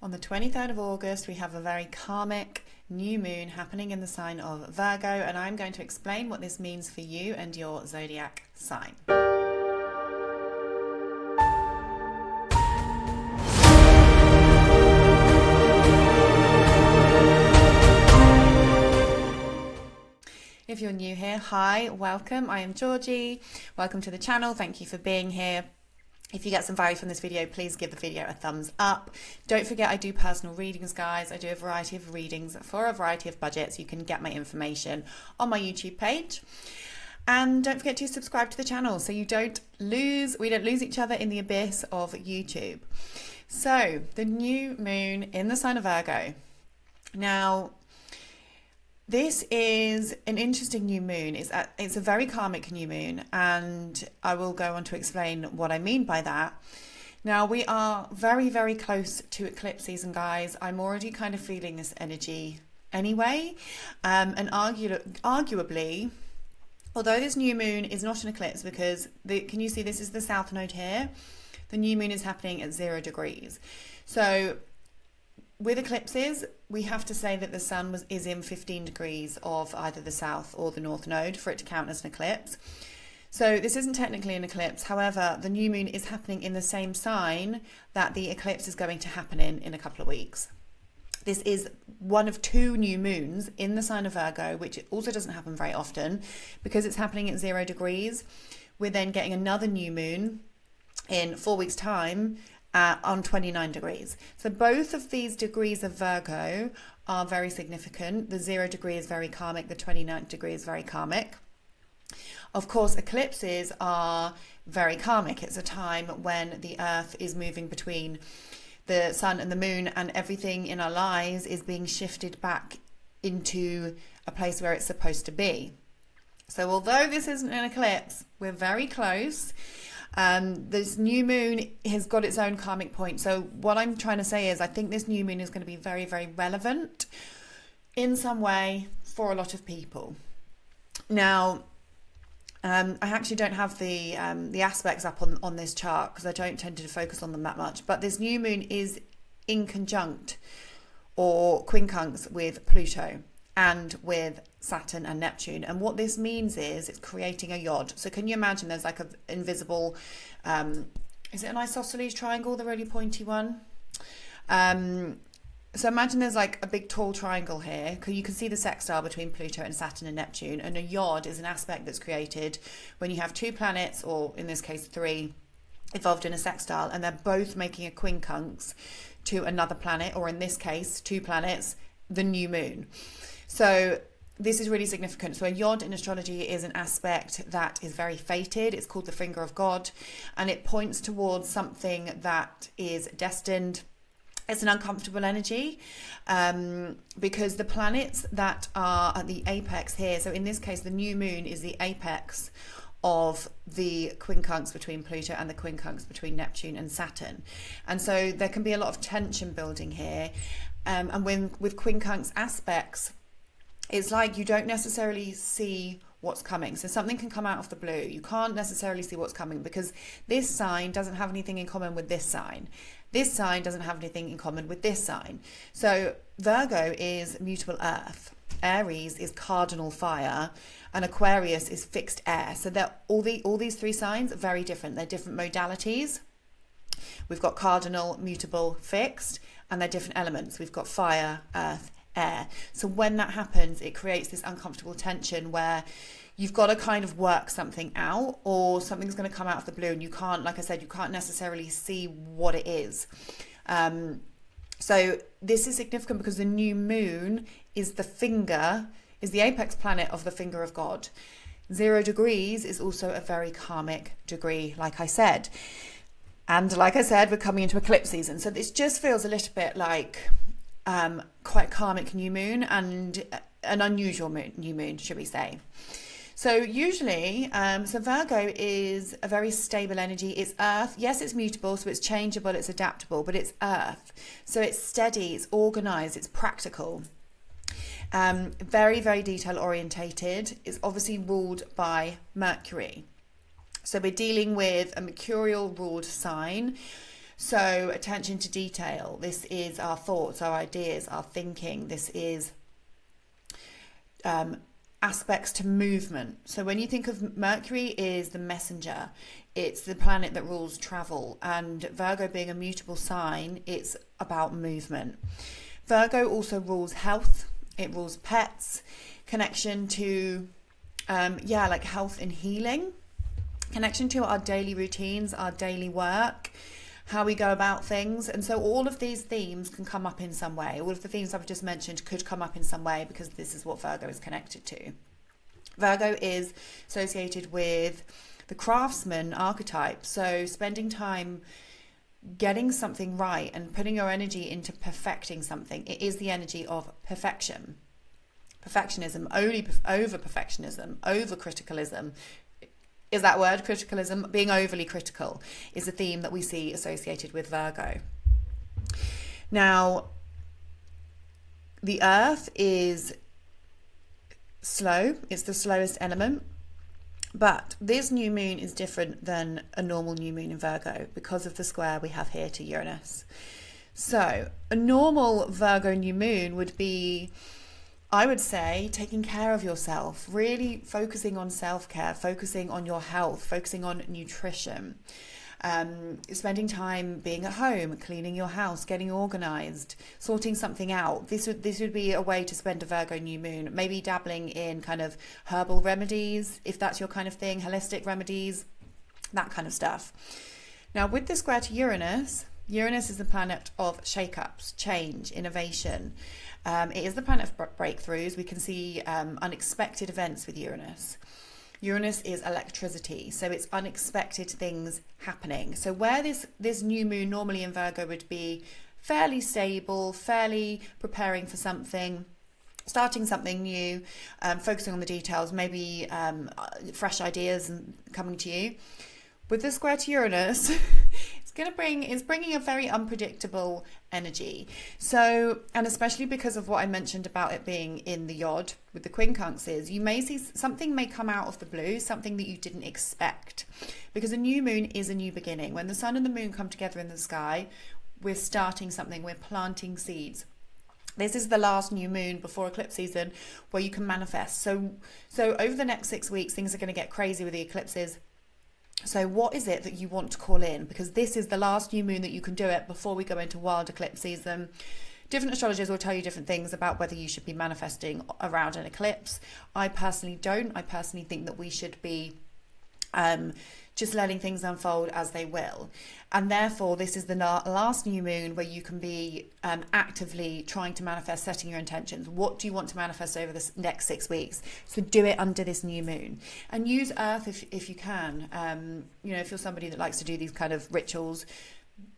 On the 23rd of August, we have a very karmic new moon happening in the sign of Virgo, and I'm going to explain what this means for you and your zodiac sign. If you're new here, hi, welcome. I am Georgie. Welcome to the channel. Thank you for being here. If you get some value from this video, please give the video a thumbs up. Don't forget I do personal readings, guys. I do a variety of readings for a variety of budgets. You can get my information on my YouTube page. And don't forget to subscribe to the channel so we don't lose each other in the abyss of YouTube. So, the new moon in the sign of Virgo. Now, this is an interesting new moon. It's a very karmic new moon, and I will go on to explain what I mean by that. Now, we are very, very close to eclipse season, guys. I'm already kind of feeling this energy anyway. And arguably, although this new moon is not an eclipse, because can you see this is the south node here? The new moon is happening at 0 degrees. So with eclipses, we have to say that the sun is in 15 degrees of either the south or the north node for it to count as an eclipse. So this isn't technically an eclipse. However, the new moon is happening in the same sign that the eclipse is going to happen in a couple of weeks. This is one of two new moons in the sign of Virgo, which also doesn't happen very often because it's happening at 0 degrees. We're then getting another new moon in 4 weeks' time on 29 degrees. So both of these degrees of Virgo are very significant. The 0 degree is very karmic, the 29 degree is very karmic. Of course, eclipses are very karmic. It's a time when the earth is moving between the sun and the moon, and everything in our lives is being shifted back into a place where it's supposed to be. So although this isn't an eclipse, we're very close. This new moon has got its own karmic point. So what I'm trying to say is I think this new moon is going to be very, very relevant in some way for a lot of people. Now, I actually don't have the aspects up on this chart because I don't tend to focus on them that much. But this new moon is in conjunct or quincunx with Pluto and with Saturn and Neptune. And what this means is it's creating a yod. So can you imagine there's like an invisible, is it an isosceles triangle, the really pointy one? So imagine there's like a big tall triangle here. You can see the sextile between Pluto and Saturn and Neptune. And a yod is an aspect that's created when you have two planets, or in this case three, involved in a sextile, and they're both making a quincunx to another planet, or in this case, two planets, the new moon. So this is really significant. So a yod in astrology is an aspect that is very fated. It's called the finger of God, and it points towards something that is destined. It's an uncomfortable energy because the planets that are at the apex here, so in this case, the new moon is the apex of the quincunx between Pluto and the quincunx between Neptune and Saturn. And so there can be a lot of tension building here. And with quincunx aspects, it's like you don't necessarily see what's coming. So something can come out of the blue. You can't necessarily see what's coming because this sign doesn't have anything in common with this sign. This sign doesn't have anything in common with this sign. So Virgo is mutable earth. Aries is cardinal fire, and Aquarius is fixed air. So all these three signs are very different. They're different modalities. We've got cardinal, mutable, fixed, and they're different elements. We've got fire, earth, air. So when that happens, it creates this uncomfortable tension where you've got to kind of work something out, or something's going to come out of the blue and you can't, like I said, you can't necessarily see what it is. So this is significant because the new moon is the apex planet of the finger of God. 0 degrees is also a very karmic degree, like I said. And like I said, we're coming into eclipse season. So this just feels a little bit like quite karmic new moon and an unusual new moon, should we say. So usually, so Virgo is a very stable energy. It's earth. Yes, it's mutable, so it's changeable, it's adaptable, but it's earth. So it's steady, it's organized, it's practical. Very, very detail orientated. It's obviously ruled by Mercury. So we're dealing with a mercurial ruled sign. So attention to detail. This is our thoughts, our ideas, our thinking. This is aspects to movement. So when you think of Mercury is the messenger, it's the planet that rules travel, and Virgo being a mutable sign, it's about movement. Virgo also rules health, it rules pets, connection to like health and healing, connection to our daily routines, our daily work, how we go about things. And so all of these themes can come up in some way. All of the themes I've just mentioned could come up in some way because this is what Virgo is connected to. Virgo is associated with the craftsman archetype. So spending time getting something right and putting your energy into perfecting something. It is the energy of perfection. Perfectionism, over perfectionism, over criticalism. Is that word, criticalism? Being overly critical is a theme that we see associated with Virgo. Now, the earth is slow. It's the slowest element. But this new moon is different than a normal new moon in Virgo because of the square we have here to Uranus. So a normal Virgo new moon would be, I would say, taking care of yourself, really focusing on self-care, focusing on your health, focusing on nutrition, spending time being at home, cleaning your house, getting organized, sorting something out. This would be a way to spend a Virgo new moon, maybe dabbling in kind of herbal remedies, if that's your kind of thing, holistic remedies, that kind of stuff. Now, with the square to Uranus, Uranus is the planet of shake-ups, change, innovation. It is the planet of breakthroughs. We can see unexpected events with Uranus. Uranus is electricity, so it's unexpected things happening. So where this new moon normally in Virgo would be fairly stable, fairly preparing for something, starting something new, focusing on the details, maybe fresh ideas and coming to you. With the square to Uranus, it's bringing a very unpredictable energy. So, and especially because of what I mentioned about it being in the yod with the quincunxes, you may see something may come out of the blue, something that you didn't expect, because a new moon is a new beginning. When the sun and the moon come together in the sky, we're starting something, we're planting seeds. This is the last new moon before eclipse season where you can manifest. So over the next 6 weeks, things are going to get crazy with the eclipses. So what is it that you want to call in? Because this is the last new moon that you can do it before we go into wild eclipse season. Different astrologers will tell you different things about whether you should be manifesting around an eclipse. I personally don't. I personally think that we should be just letting things unfold as they will. And therefore, this is the last new moon where you can be actively trying to manifest, setting your intentions. What do you want to manifest over this next 6 weeks? So do it under this new moon. And use earth if you can. If you're somebody that likes to do these kind of rituals,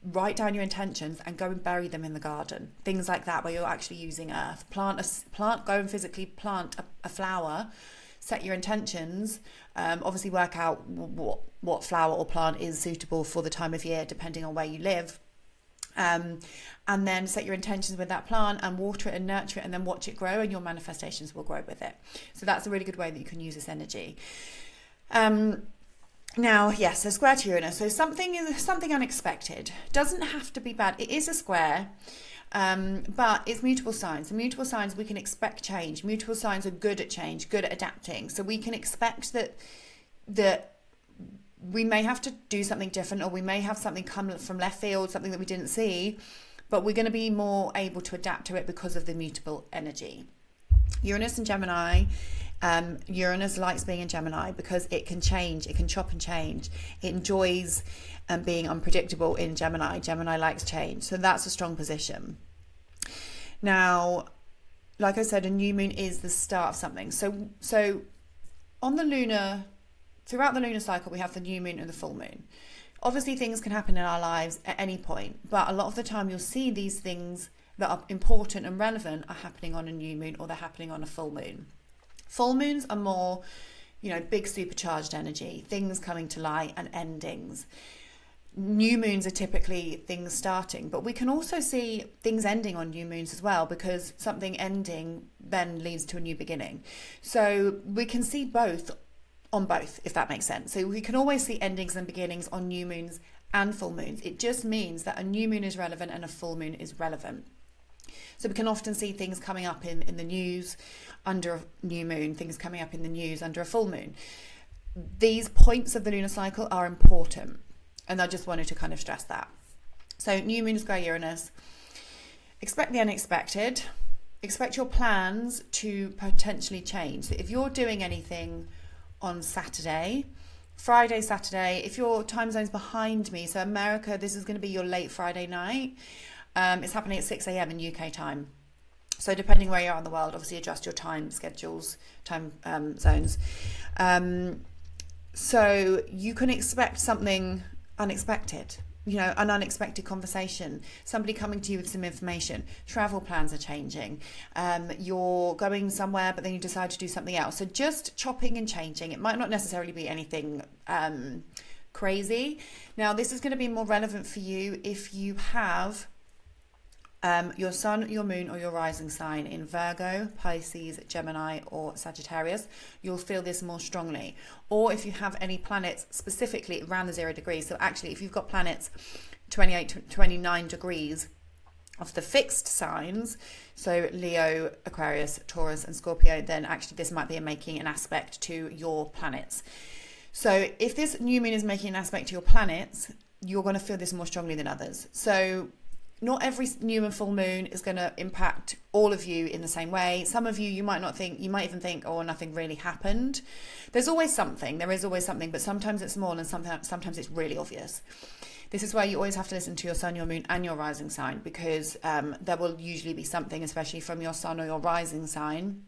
write down your intentions and go and bury them in the garden. Things like that where you're actually using earth. Go and physically plant a flower. Set your intentions, obviously work out what flower or plant is suitable for the time of year depending on where you live, and then set your intentions with that plant and water it and nurture it and then watch it grow, and your manifestations will grow with it. So that's a really good way that you can use this energy. Now, yes, so square to Uranus, so something unexpected. Doesn't have to be bad. It is a square. But it's mutable signs. The mutable signs, we can expect change. Mutable signs are good at change, good at adapting. So we can expect that we may have to do something different, or we may have something come from left field, something that we didn't see, but we're going to be more able to adapt to it because of the mutable energy. Uranus and Gemini. Uranus likes being in Gemini because it can change, it can chop and change. It enjoys being unpredictable in Gemini. Gemini likes change, so that's a strong position. Now, like I said, a new moon is the start of something. So on the lunar, throughout the lunar cycle, we have the new moon and the full moon. Obviously, things can happen in our lives at any point, but a lot of the time you'll see these things that are important and relevant are happening on a new moon, or they're happening on a full moon. Full moons are more, big supercharged energy, things coming to light and endings. New moons are typically things starting, but we can also see things ending on new moons as well, because something ending then leads to a new beginning. So we can see both, if that makes sense. So we can always see endings and beginnings on new moons and full moons. It just means that a new moon is relevant and a full moon is relevant. So we can often see things coming up in the news under a new moon, things coming up in the news under a full moon. These points of the lunar cycle are important, and I just wanted to kind of stress that. So new moon square Uranus. Expect the unexpected. Expect your plans to potentially change. So if you're doing anything on Saturday, Friday, Saturday, if your time zone's behind me, so America, this is going to be your late Friday night. It's happening at 6 a.m. in UK time. So depending where you are in the world, obviously adjust your time schedules, time zones. So you can expect something unexpected, an unexpected conversation, somebody coming to you with some information. Travel plans are changing. You're going somewhere, but then you decide to do something else. So just chopping and changing. It might not necessarily be anything crazy. Now, this is going to be more relevant for you if you have your sun, your moon, or your rising sign in Virgo, Pisces, Gemini, or Sagittarius. You'll feel this more strongly. Or if you have any planets specifically around the 0 degrees. So actually, if you've got planets 28 to 29 degrees of the fixed signs, so Leo, Aquarius, Taurus, and Scorpio, then actually this might be making an aspect to your planets. So if this new moon is making an aspect to your planets, you're going to feel this more strongly than others. So not every new and full moon is going to impact all of you in the same way. Some of you, you might even think, oh, nothing really happened. There is always something, but sometimes it's small and sometimes it's really obvious. This is why you always have to listen to your sun, your moon, and your rising sign, because there will usually be something, especially from your sun or your rising sign,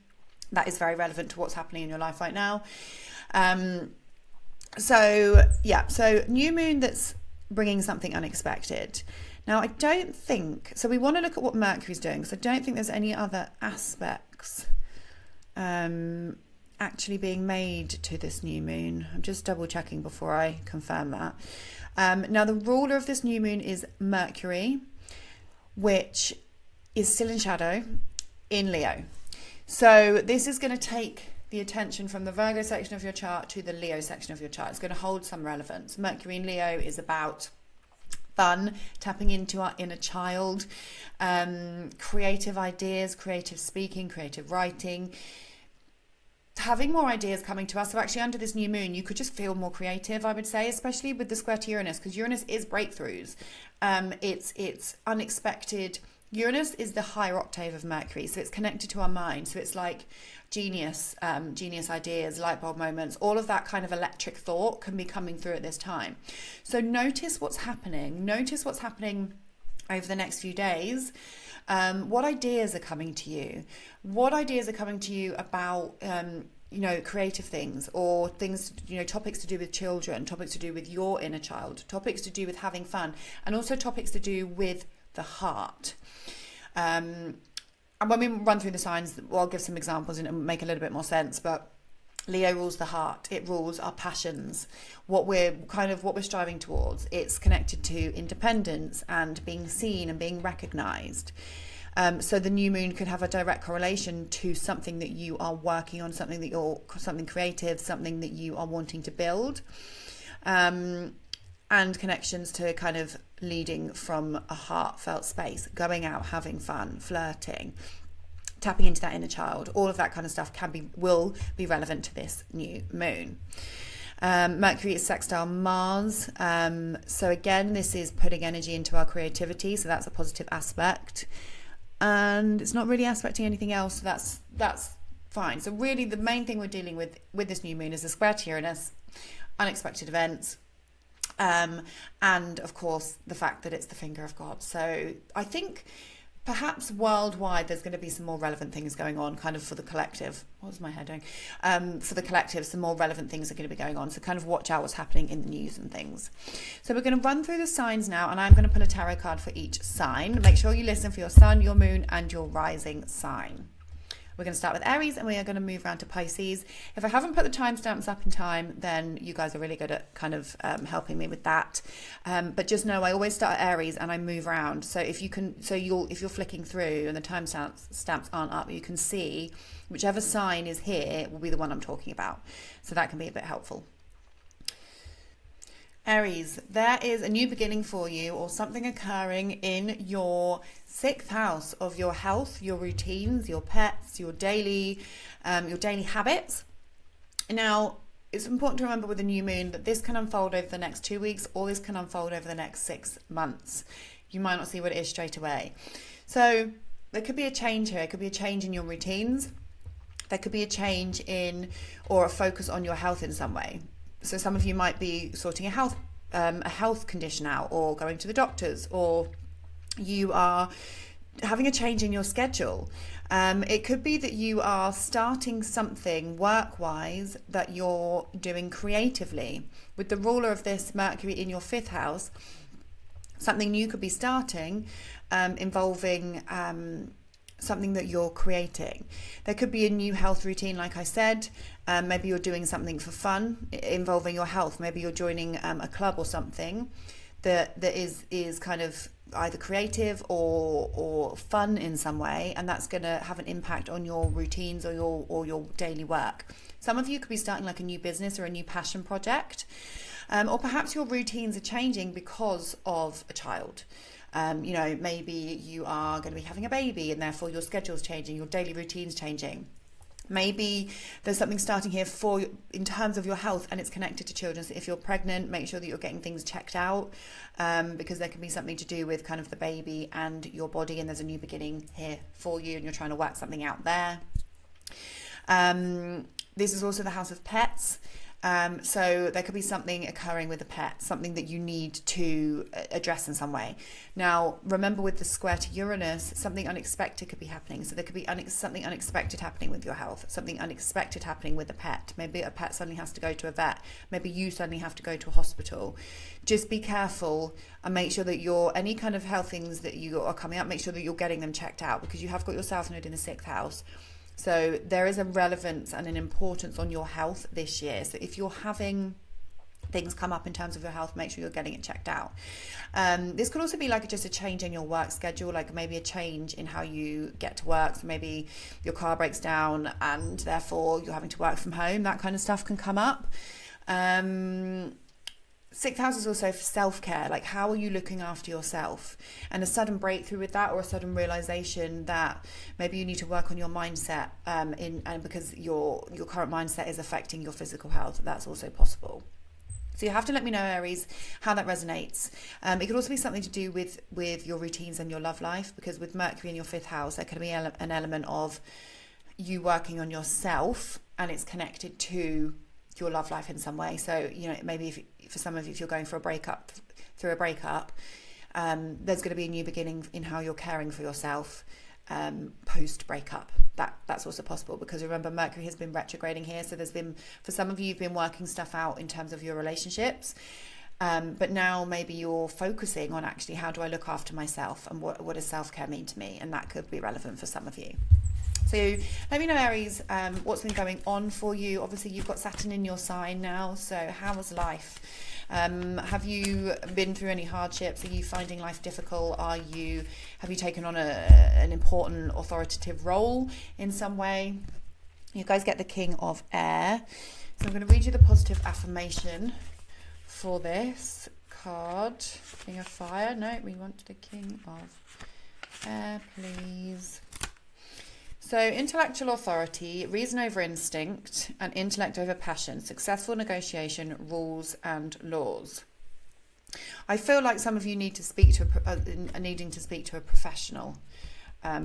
that is very relevant to what's happening in your life right now. So new moon that's bringing something unexpected. Now, I don't think, so we want to look at what Mercury's doing, because I don't think there's any other aspects actually being made to this new moon. I'm just double checking before I confirm that. Now, the ruler of this new moon is Mercury, which is still in shadow in Leo. So this is going to take the attention from the Virgo section of your chart to the Leo section of your chart. It's going to hold some relevance. Mercury in Leo is about fun, tapping into our inner child, creative ideas, creative speaking, creative writing, having more ideas coming to us. So actually under this new moon, you could just feel more creative, I would say, especially with the square to Uranus, because Uranus is breakthroughs. It's unexpected. Uranus is the higher octave of Mercury, so it's connected to our mind. So it's like genius ideas, light bulb moments, all of that kind of electric thought can be coming through at this time. So notice what's happening. Notice what's happening over the next few days. What ideas are coming to you? What ideas are coming to you about creative things, or things, topics to do with children, topics to do with your inner child, topics to do with having fun, and also topics to do with the heart. And when we run through the signs, I'll give some examples and it'll make a little bit more sense. But Leo rules the heart. It rules our passions, what we're striving towards. It's connected to independence and being seen and being recognized. So the new moon could have a direct correlation to something that you are working on, something creative, something that you are wanting to build. And connections to kind of leading from a heartfelt space, going out, having fun, flirting, tapping into that inner child. All of that kind of stuff will be relevant to this new moon. Mercury is sextile Mars. So again, this is putting energy into our creativity. So that's a positive aspect. And it's not really aspecting anything else. So that's fine. So really the main thing we're dealing with this new moon is the square to Uranus, unexpected events, and of course the fact that it's the finger of God. So I think perhaps worldwide there's going to be some more relevant things going on kind of for the collective. What was my hair doing? For the collective, some more relevant things are going to be going on. So kind of watch out what's happening in the news and things. So we're going to run through the signs now, and I'm going to pull a tarot card for each sign. Make sure you listen for your sun, your moon, and your rising sign. We're going to start with Aries, and we are going to move around to Pisces. If I haven't put the timestamps up in time, then you guys are really good at kind of helping me with that. But just know I always start at Aries and I move around. So if you're flicking through and the timestamps aren't up, you can see whichever sign is here will be the one I'm talking about. So that can be a bit helpful. Aries, there is a new beginning for you, or something occurring in your 6th house of your health, your routines, your pets, your daily habits. Now, it's important to remember with the new moon that this can unfold over the next 2 weeks, or this can unfold over the next 6 months. You might not see what it is straight away. So there could be a change here. It could be a change in your routines. There could be a change in, or a focus on your health in some way. So some of you might be sorting a health condition out, or going to the doctors, or you are having a change in your schedule. It could be that you are starting something work-wise that you're doing creatively. With the ruler of this Mercury in your 5th house, something new could be starting, involving something that you're creating. There could be a new health routine, like I said. Maybe you're doing something for fun involving your health. Maybe you're joining a club or something that is kind of either creative or fun in some way, and that's going to have an impact on your routines or your daily work. Some of you could be starting like a new business or a new passion project, or perhaps your routines are changing because of a child. Maybe you are going to be having a baby, and therefore your schedule's changing, your daily routine's changing. Maybe there's something starting here in terms of your health, and it's connected to children. So if you're pregnant, make sure that you're getting things checked out, because there can be something to do with kind of the baby and your body, and there's a new beginning here for you, and you're trying to work something out there. This is also the house of pets. So there could be something occurring with a pet, something that you need to address in some way. Now, remember, with the square to Uranus, something unexpected could be happening. So there could be something unexpected happening with your health, something unexpected happening with a pet. Maybe a pet suddenly has to go to a vet. Maybe you suddenly have to go to a hospital. Just be careful and make sure that any kind of health things that you are coming up, make sure that you're getting them checked out, because you have got your South Node in the 6th house. So there is a relevance and an importance on your health this year. So if you're having things come up in terms of your health, make sure you're getting it checked out. This could also be like just a change in your work schedule, like maybe a change in how you get to work. So maybe your car breaks down and therefore you're having to work from home. That kind of stuff can come up. 6th house is also for self-care, like how are you looking after yourself, and a sudden breakthrough with that, or a sudden realization that maybe you need to work on your mindset, and because your current mindset is affecting your physical health. That's also possible. So you have to let me know, Aries, how that resonates. It could also be something to do with your routines and your love life, because with Mercury in your 5th house, there could be an element of you working on yourself, and it's connected to your love life in some way. So maybe for some of you, if you're going through a breakup, there's going to be a new beginning in how you're caring for yourself post breakup. That's also possible, because remember, Mercury has been retrograding here. So for some of you, you've been working stuff out in terms of your relationships, but now maybe you're focusing on actually, how do I look after myself, and what does self-care mean to me? And that could be relevant for some of you. So let me know, Aries, what's been going on for you. Obviously, you've got Saturn in your sign now. So how was life? Have you been through any hardships? Are you finding life difficult? Have you taken on an important authoritative role in some way? You guys get the King of Air. So I'm going to read you the positive affirmation for this card. King of Fire. No, we want the King of Air, please. So intellectual authority, reason over instinct, and intellect over passion, successful negotiation, rules and laws. I feel like some of you need to speak to needing to speak to a professional,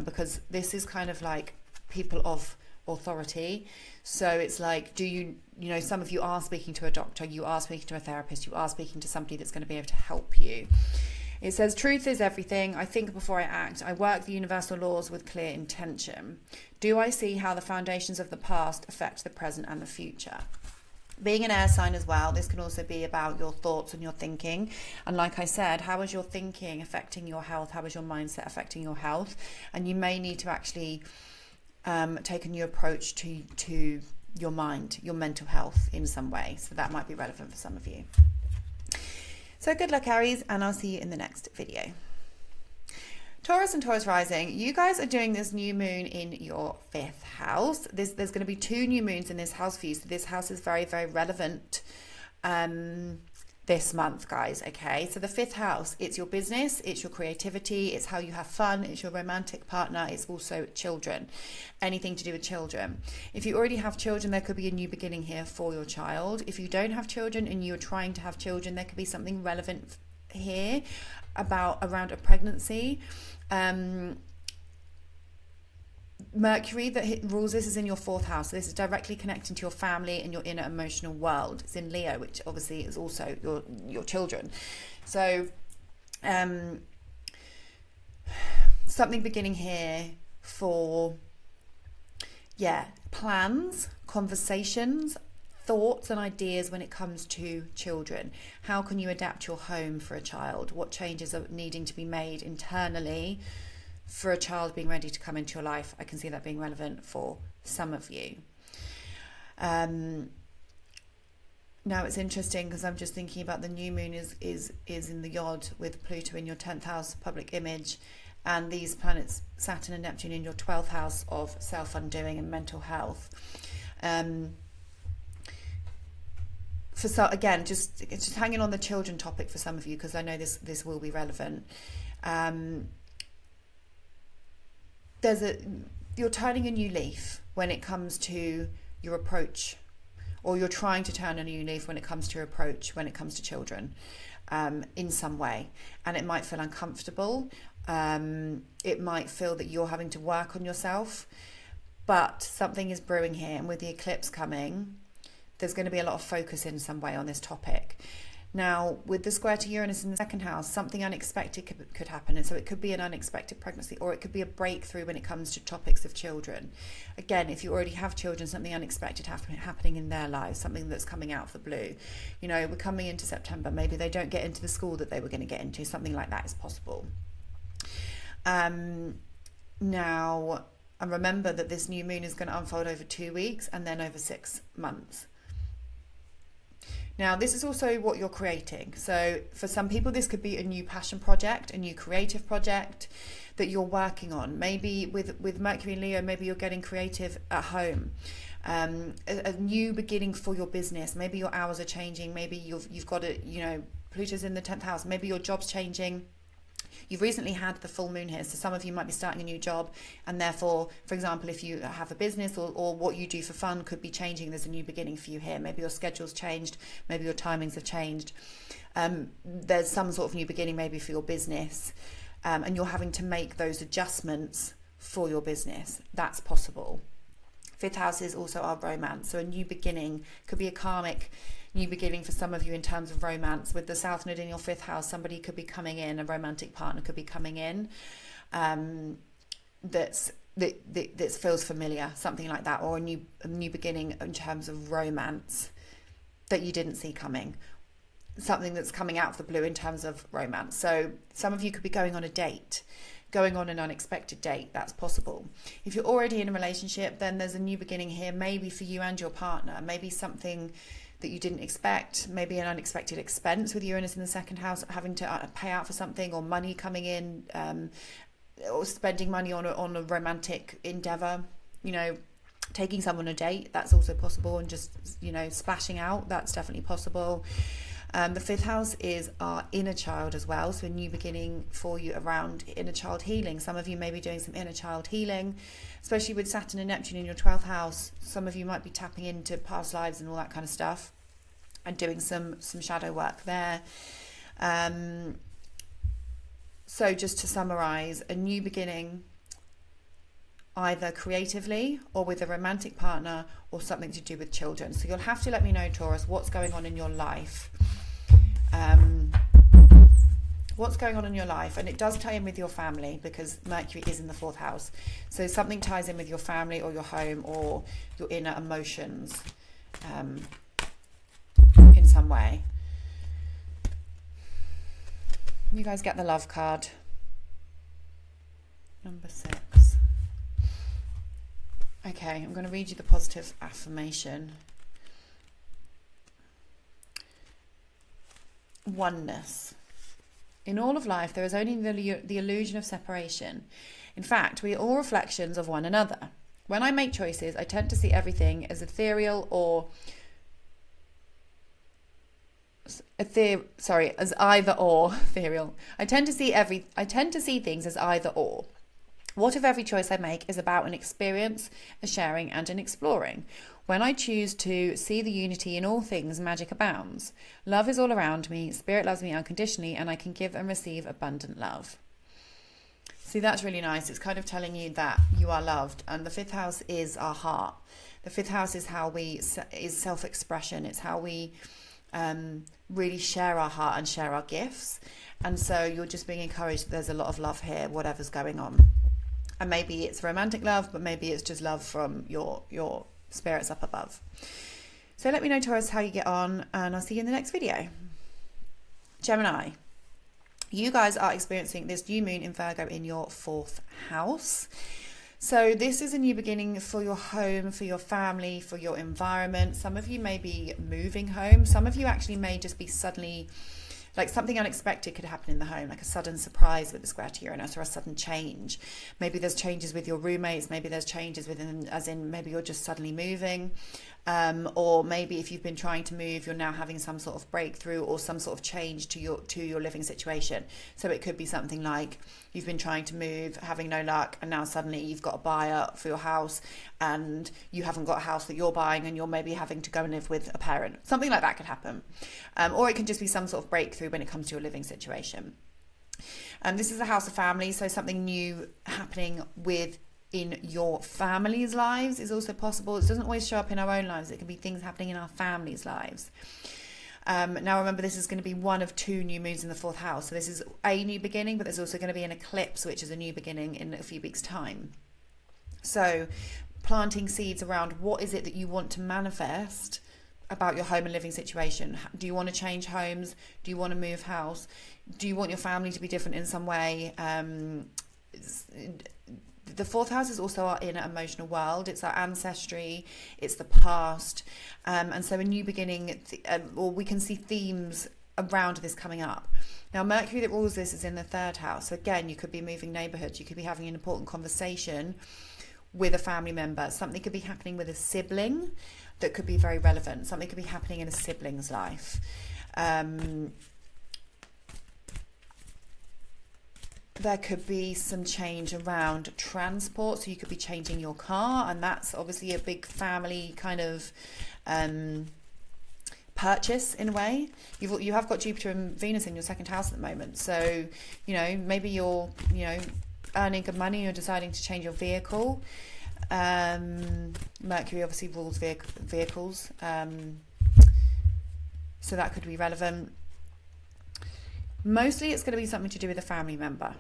because this is kind of like people of authority. So it's like, some of you are speaking to a doctor, you are speaking to a therapist, you are speaking to somebody that's going to be able to help you. It says, truth is everything. I think before I act. I work the universal laws with clear intention. Do I see how the foundations of the past affect the present and the future? Being an air sign as well, this can also be about your thoughts and your thinking. And like I said, how is your thinking affecting your health? How is your mindset affecting your health? And you may need to actually take a new approach to your mind, your mental health in some way. So that might be relevant for some of you. So good luck, Aries, and I'll see you in the next video. Taurus and Taurus rising, you guys are doing this new moon in your 5th house. There's going to be 2 new moons in this house for you. So this house is very, very relevant this month, guys. Okay, so the 5th house, it's your business, it's your creativity, it's how you have fun, it's your romantic partner, it's also children, anything to do with children. If you already have children, there could be a new beginning here for your child. If you don't have children and you're trying to have children, there could be something relevant here around a pregnancy. Mercury that rules this is in your 4th house. So this is directly connecting to your family and your inner emotional world. It's in Leo, which obviously is also your children. So something beginning here for plans, conversations, thoughts and ideas when it comes to children. How can you adapt your home for a child? What changes are needing to be made internally for a child being ready to come into your life? I can see that being relevant for some of you. Now it's interesting because I'm just thinking about the new moon is in the Yod with Pluto in your 10th house, public image, and these planets, Saturn and Neptune, in your 12th house of self-undoing and mental health. Again, just hanging on the children topic for some of you, because I know this will be relevant. You're turning a new leaf when it comes to your approach, or you're trying to turn a new leaf when it comes to your approach when it comes to children, in some way, and it might feel uncomfortable. It might feel that you're having to work on yourself, but something is brewing here, and with the eclipse coming, there's going to be a lot of focus in some way on this topic. Now, with the square to Uranus in the 2nd house, something unexpected could happen. And so it could be an unexpected pregnancy, or it could be a breakthrough when it comes to topics of children. Again, if you already have children, something unexpected happening in their lives, something that's coming out of the blue. You know, we're coming into September. Maybe they don't get into the school that they were going to get into. Something like that is possible. Now, and remember that this new moon is going to unfold over 2 weeks and then over 6 months. Now, this is also what you're creating. So for some people, this could be a new passion project, a new creative project that you're working on. Maybe with Mercury and Leo, maybe you're getting creative at home. A new beginning for your business. Maybe your hours are changing. Maybe you've got Pluto's in the 10th house. Maybe your job's changing. You've recently had the full moon here, so some of you might be starting a new job, and therefore, for example, if you have a business or what you do for fun could be changing. There's a new beginning for you here. Maybe your schedule's changed, maybe your timings have changed. There's some sort of new beginning maybe for your business, and you're having to make those adjustments for your business. That's possible. 5th house is also our romance, so a new beginning could be a karmic new beginning for some of you in terms of romance. With the South Node in your 5th house, somebody could be coming in, a romantic partner could be coming in, that feels familiar, something like that, or a new beginning in terms of romance that you didn't see coming, something that's coming out of the blue in terms of romance. So some of you could be going on a date, going on an unexpected date. That's possible. If you're already in a relationship, then there's a new beginning here, maybe for you and your partner, maybe something that you didn't expect, maybe an unexpected expense with Uranus in the 2nd house, having to pay out for something, or money coming in, or spending money on a romantic endeavor, taking someone on a date. That's also possible, and just splashing out, that's definitely possible. The 5th house is our inner child as well, so a new beginning for you around inner child healing. Some of you may be doing some inner child healing, especially with Saturn and Neptune in your 12th house. Some of you might be tapping into past lives and all that kind of stuff, and doing some shadow work there. So just to summarize, a new beginning either creatively or with a romantic partner, or something to do with children. So you'll have to let me know, Taurus, what's going on in your life. What's going on in your life, and it does tie in with your family because Mercury is in the 4th house. So something ties in with your family or your home or your inner emotions in some way. You guys get the love card. Number 6. Okay, I'm going to read you the positive affirmation. Oneness. In all of life, there is only the illusion of separation. In fact, we are all reflections of one another. When I make choices, I tend to see everything as ethereal or as either or, ethereal. I tend to see things as either or. What if every choice I make is about an experience, a sharing, and an exploring? When I choose to see the unity in all things, magic abounds. Love is all around me, spirit loves me unconditionally, and I can give and receive abundant love. See, that's really nice. It's kind of telling you that you are loved, and the fifth house is our heart. The fifth house is is self-expression. It's how we really share our heart and share our gifts. And so you're just being encouraged that there's a lot of love here, whatever's going on. And maybe it's romantic love, but maybe it's just love from your spirits up above. So let me know, Taurus, how you get on, and I'll see you in the next video. Gemini, you guys are experiencing this new moon in Virgo in your 4th house. So this is a new beginning for your home, for your family, for your environment. Some of you may be moving home. Some of you actually may just be suddenly, like something unexpected could happen in the home, like a sudden surprise with the square to Uranus, or a sudden change. Maybe there's changes with your roommates. Maybe there's changes within, as in maybe you're just suddenly moving. Or maybe if you've been trying to move, you're now having some sort of breakthrough or some sort of change to your living situation. So it could be something like you've been trying to move, having no luck, and now suddenly you've got a buyer for your house, and you haven't got a house that you're buying, and you're maybe having to go and live with a parent. Something like that could happen. Or it can just be some sort of breakthrough when it comes to your living situation. This is a house of family, so something new happening in your family's lives is also possible. It doesn't always show up in our own lives. It can be things happening in our family's lives. Now remember, this is going to be one of 2 new moons in the 4th house. So this is a new beginning, but there's also going to be an eclipse, which is a new beginning in a few weeks' time. So planting seeds around what is it that you want to manifest about your home and living situation. Do you want to change homes? Do you want to move house? Do you want your family to be different in some way? The 4th house is also our inner emotional world. It's our ancestry. It's the past. And so a new beginning, or we can see themes around this coming up. Now, Mercury that rules this is in the 3rd house. So again, you could be moving neighborhoods. You could be having an important conversation with a family member. Something could be happening with a sibling that could be very relevant. Something could be happening in a sibling's life. There could be some change around transport. So you could be changing your car, and that's obviously a big family kind of purchase in a way. You have got Jupiter and Venus in your 2nd house at the moment. So, maybe you're, earning good money, you're deciding to change your vehicle. Mercury obviously rules vehicles. So that could be relevant. Mostly it's going to be something to do with a family member.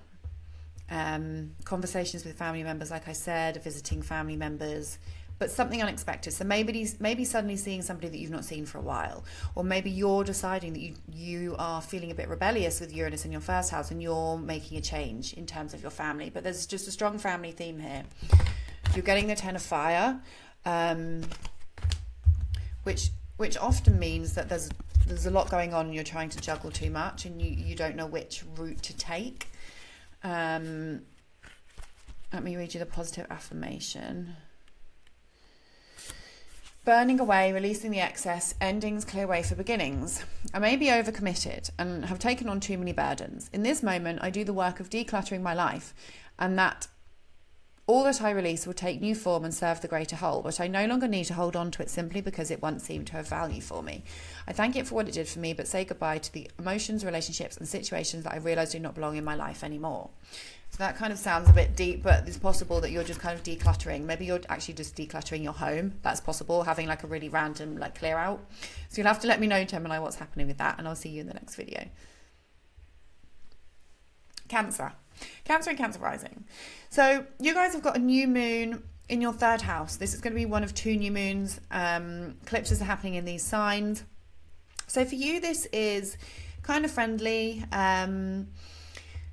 Conversations with family members, like I said, visiting family members, but something unexpected. So maybe suddenly seeing somebody that you've not seen for a while, or maybe you're deciding that you are feeling a bit rebellious with Uranus in your 1st house, and you're making a change in terms of your family. But there's just a strong family theme here. You're getting the 10 of fire, which often means that there's a lot going on and you're trying to juggle too much, and you don't know which route to take. Let me read you the positive affirmation. Burning away, releasing the excess, endings clear way for beginnings. I may be overcommitted and have taken on too many burdens. In this moment, I do the work of decluttering my life, and that all that I release will take new form and serve the greater whole, but I no longer need to hold on to it simply because it once seemed to have value for me. I thank it for what it did for me, but say goodbye to the emotions, relationships, and situations that I realise do not belong in my life anymore. So that kind of sounds a bit deep, but it's possible that you're just kind of decluttering. Maybe you're actually just decluttering your home. That's possible, having like a really random like clear out. So you'll have to let me know, Gemini, what's happening with that, and I'll see you in the next video. Cancer and Cancer rising. So you guys have got a new moon in your 3rd house. This is going to be one of 2 new moons. Eclipses are happening in these signs. So for you, this is kind of friendly.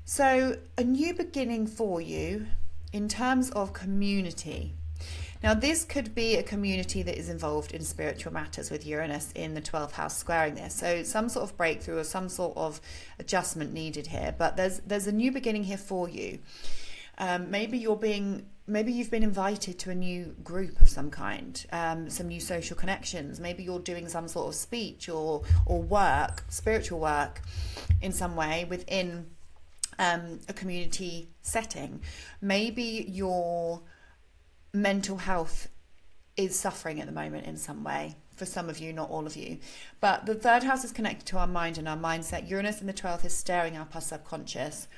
So a new beginning for you in terms of community. Now, this could be a community that is involved in spiritual matters with Uranus in the 12th house squaring this. So some sort of breakthrough or some sort of adjustment needed here. But there's a new beginning here for you. Maybe you've been invited to a new group of some kind, some new social connections. Maybe you're doing some sort of speech or work, spiritual work in some way within a community setting. Maybe your mental health is suffering at the moment in some way. For some of you, not all of you. But the third house is connected to our mind and our mindset. Uranus in the 12th is staring up our subconscious.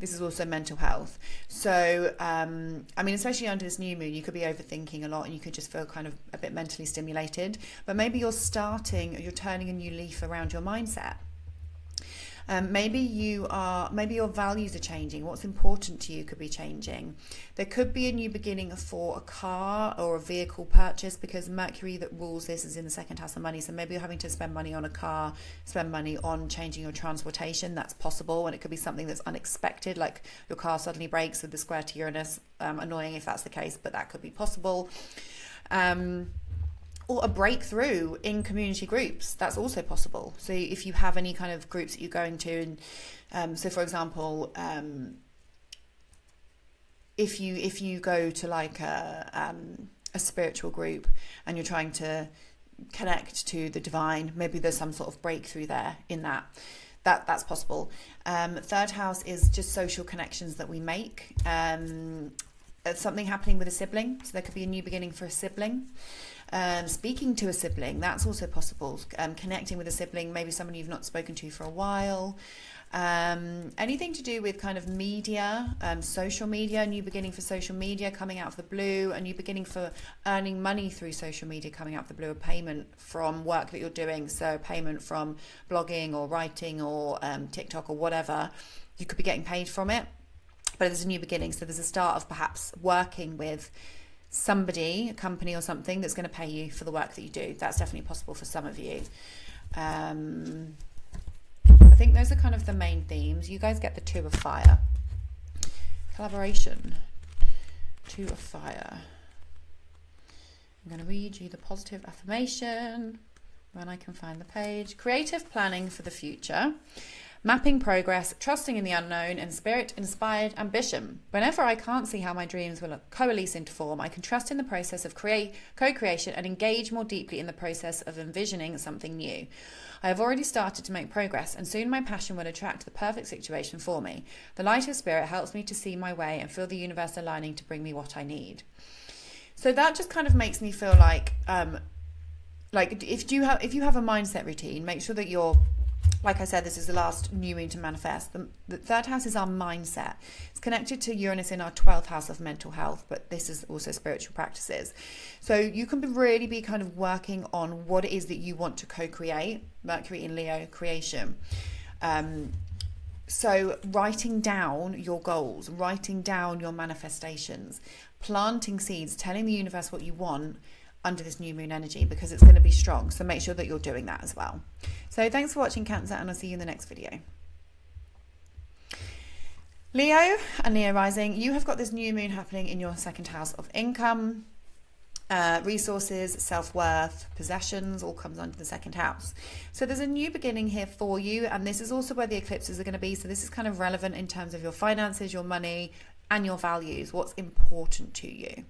This is also mental health. So, I mean, especially under this new moon, you could be overthinking a lot and you could just feel kind of a bit mentally stimulated. But maybe you're turning a new leaf around your mindset. Maybe your values are changing. What's important to you could be changing. There could be a new beginning for a car or a vehicle purchase, because Mercury that rules this is in the second house of money. So maybe you're having to spend money on a car, spend money on changing your transportation. That's possible. And it could be something that's unexpected, like your car suddenly breaks with the square to Uranus. Annoying if that's the case, but that could be possible. Or a breakthrough in community groups. That's also possible. So if you have any kind of groups that you're going to, and so for example, if you go to like a spiritual group and you're trying to connect to the divine, maybe there's some sort of breakthrough there in that's possible. Third house is just social connections that we make. Something happening with a sibling, so there could be a new beginning for a sibling. Speaking to a sibling, that's also possible. Connecting with a sibling, maybe someone you've not spoken to for a while. Anything to do with kind of media, social media, a new beginning for social media coming out of the blue, a new beginning for earning money through social media coming out of the blue, a payment from work that you're doing, so payment from blogging or writing or TikTok or whatever. You could be getting paid from it, but there's a new beginning, so there's a start of perhaps working with somebody, a company or something that's going to pay you for the work that you do. That's definitely possible for some of you. I think those are kind of the main themes. You guys get the Two of Fire. Collaboration. Two of Fire. I'm going to read you the positive affirmation when I can find the page. Creative planning for the future. Mapping progress, trusting in the unknown, and spirit-inspired ambition. Whenever I can't see how my dreams will coalesce into form, I can trust in the process of co-creation and engage more deeply in the process of envisioning something new. I have already started to make progress, and soon my passion will attract the perfect situation for me. The light of spirit helps me to see my way and feel the universe aligning to bring me what I need. So that just kind of makes me feel like if you have a mindset routine, make sure that you're, like I said, this is the last new moon to manifest. The third house is our mindset. It's connected to Uranus in our 12th house of mental health, but this is also spiritual practices. So you can really be kind of working on what it is that you want to co-create. Mercury in Leo, creation. So writing down your goals, writing down your manifestations, planting seeds, telling the universe what you want under this new moon energy, because it's going to be strong. So make sure that you're doing that as well. So thanks for watching, Cancer, and I'll see you in the next video. Leo and Leo rising, you have got this new moon happening in your second house of income, resources, self-worth, possessions, all comes under the second house. So there's a new beginning here for you, and this is also where the eclipses are going to be. So this is kind of relevant in terms of your finances, your money, and your values, what's important to you.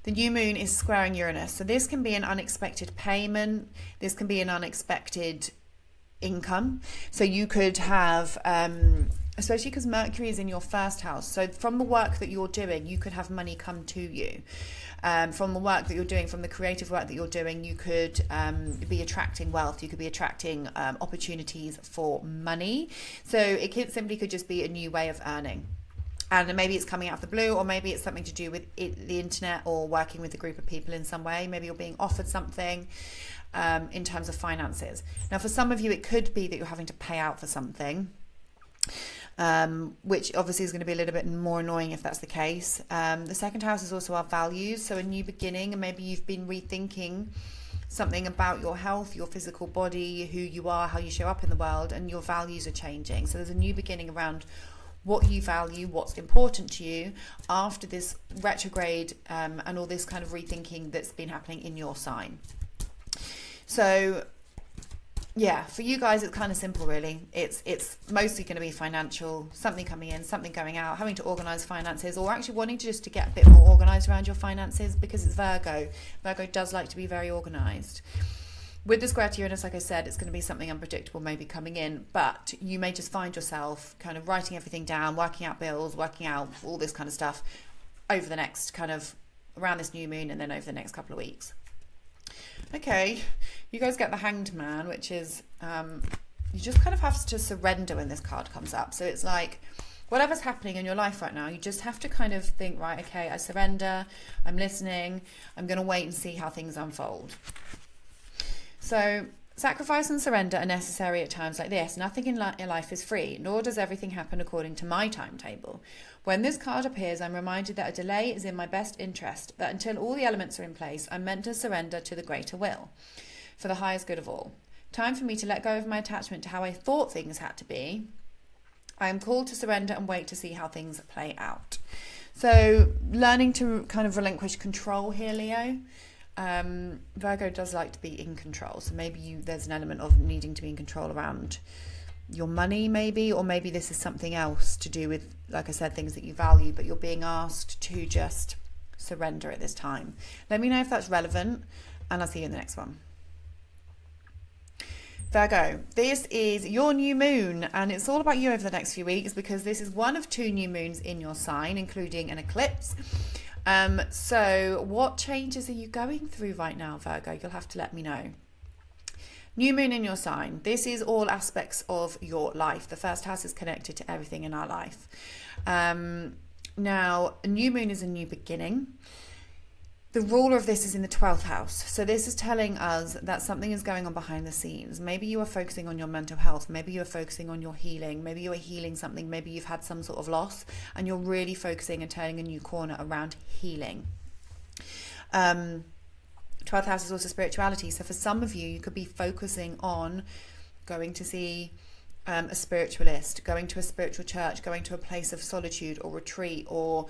The new moon is squaring Uranus. So this can be an unexpected payment. This can be an unexpected income. So you could have, especially because Mercury is in your first house. So from the work that you're doing, you could have money come to you. From the work that you're doing, from the creative work that you're doing, you could be attracting wealth. You could be attracting opportunities for money. So it simply could just be a new way of earning. And maybe it's coming out of the blue, or maybe it's something to do with the internet or working with a group of people in some way. Maybe you're being offered something in terms of finances. Now, for some of you, it could be that you're having to pay out for something, which obviously is going to be a little bit more annoying if that's the case. The second house is also our values, so a new beginning, and maybe you've been rethinking something about your health, your physical body, who you are, how you show up in the world, and your values are changing. So there's a new beginning around what you value, what's important to you after this retrograde and all this kind of rethinking that's been happening in your sign. So yeah, for you guys, it's kind of simple, really. It's mostly going to be financial, something coming in, something going out, having to organise finances, or actually wanting to just to get a bit more organised around your finances, because it's Virgo. Virgo does like to be very organised. With the square to Uranus, like I said, it's going to be something unpredictable maybe coming in, but you may just find yourself kind of writing everything down, working out bills, working out all this kind of stuff over the next kind of around this new moon and then over the next couple of weeks. Okay, you guys get the Hanged Man, which is you just kind of have to surrender when this card comes up. So it's like whatever's happening in your life right now, you just have to kind of think, right, okay, I surrender, I'm listening, I'm going to wait and see how things unfold. So sacrifice and surrender are necessary at times like this. Nothing in life is free, nor does everything happen according to my timetable. When this card appears, I'm reminded that a delay is in my best interest, that until all the elements are in place, I'm meant to surrender to the greater will, for the highest good of all. Time for me to let go of my attachment to how I thought things had to be. I am called to surrender and wait to see how things play out. So learning to kind of relinquish control here, Leo. Virgo does like to be in control, so maybe there's an element of needing to be in control around your money, maybe, or maybe this is something else to do with, like I said, things that you value, but you're being asked to just surrender at this time. Let me know if that's relevant, and I'll see you in the next one. Virgo, this is your new moon, and it's all about you over the next few weeks, because this is one of 2 new moons in your sign, including an eclipse. So what changes are you going through right now, Virgo? You'll have to let me know. New moon in your sign. This is all aspects of your life. The first house is connected to everything in our life. Now, a new moon is a new beginning. The ruler of this is in the 12th house. So this is telling us that something is going on behind the scenes. Maybe you are focusing on your mental health. Maybe you are focusing on your healing. Maybe you are healing something. Maybe you've had some sort of loss and you're really focusing and turning a new corner around healing. 12th house is also spirituality. So for some of you, you could be focusing on going to see a spiritualist, going to a spiritual church, going to a place of solitude or retreat, or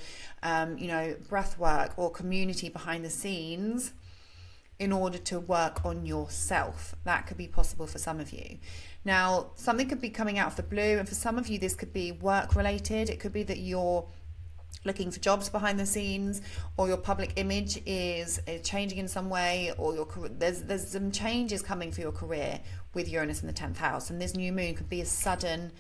breath work or community behind the scenes in order to work on yourself. That could be possible for some of you. Now, something could be coming out of the blue, and for some of you this could be work related. It could be that you're looking for jobs behind the scenes, or your public image is changing in some way, or there's some changes coming for your career with Uranus in the 10th house, and this new moon could be a sudden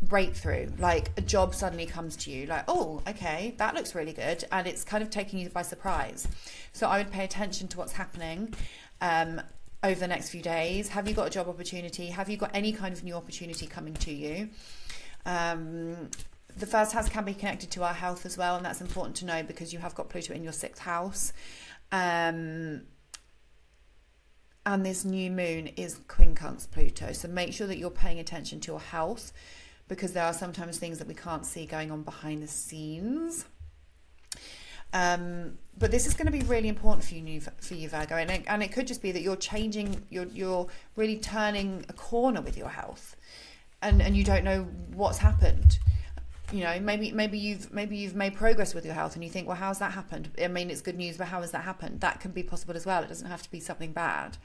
breakthrough, like a job suddenly comes to you, like, oh, okay, that looks really good, and it's kind of taking you by surprise. So I would pay attention to what's happening over the next few days. Have you got a job opportunity? Have you got any kind of new opportunity coming to you? The first house can be connected to our health as well, and that's important to know because you have got Pluto in your 6th house. And this new moon is quincunx Pluto. So make sure that you're paying attention to your health, because there are sometimes things that we can't see going on behind the scenes. But this is going to be really important for you, Virgo. And it could just be that you're changing, you're really turning a corner with your health, and you don't know what's happened. You know, maybe you've made progress with your health and you think, well, how's that happened? I mean, it's good news, but how has that happened? That can be possible as well. It doesn't have to be something bad.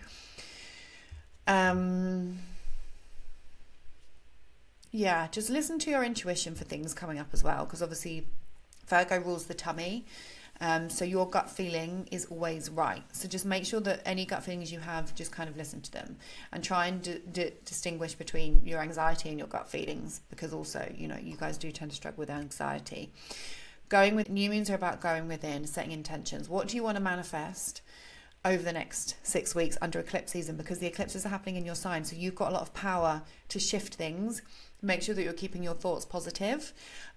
Yeah, just listen to your intuition for things coming up as well, because obviously Virgo rules the tummy. So your gut feeling is always right. So just make sure that any gut feelings you have, just kind of listen to them and try and distinguish between your anxiety and your gut feelings, because also, you know, you guys do tend to struggle with anxiety. New moons are about going within, setting intentions. What do you want to manifest over the next 6 weeks under eclipse season? Because the eclipses are happening in your sign, so you've got a lot of power to shift things. Make sure that you're keeping your thoughts positive.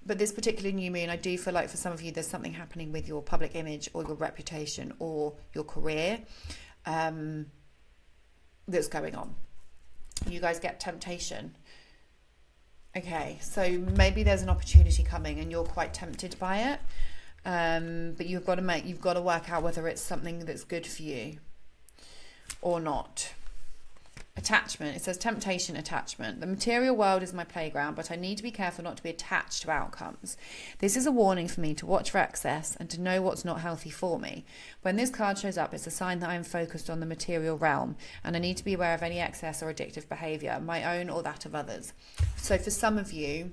But this particular new moon, I do feel like for some of you, there's something happening with your public image or your reputation or your career that's going on. You guys get temptation. Okay, so maybe there's an opportunity coming and you're quite tempted by it. But you've got to work out whether it's something that's good for you or not. attachment. It says temptation, attachment. The material world is my playground, but I need to be careful not to be attached to outcomes. This is a warning for me to watch for excess and to know what's not healthy for me. When this card shows up, it's a sign that I am focused on the material realm, and I need to be aware of any excess or addictive behavior, my own or that of others. So for some of you,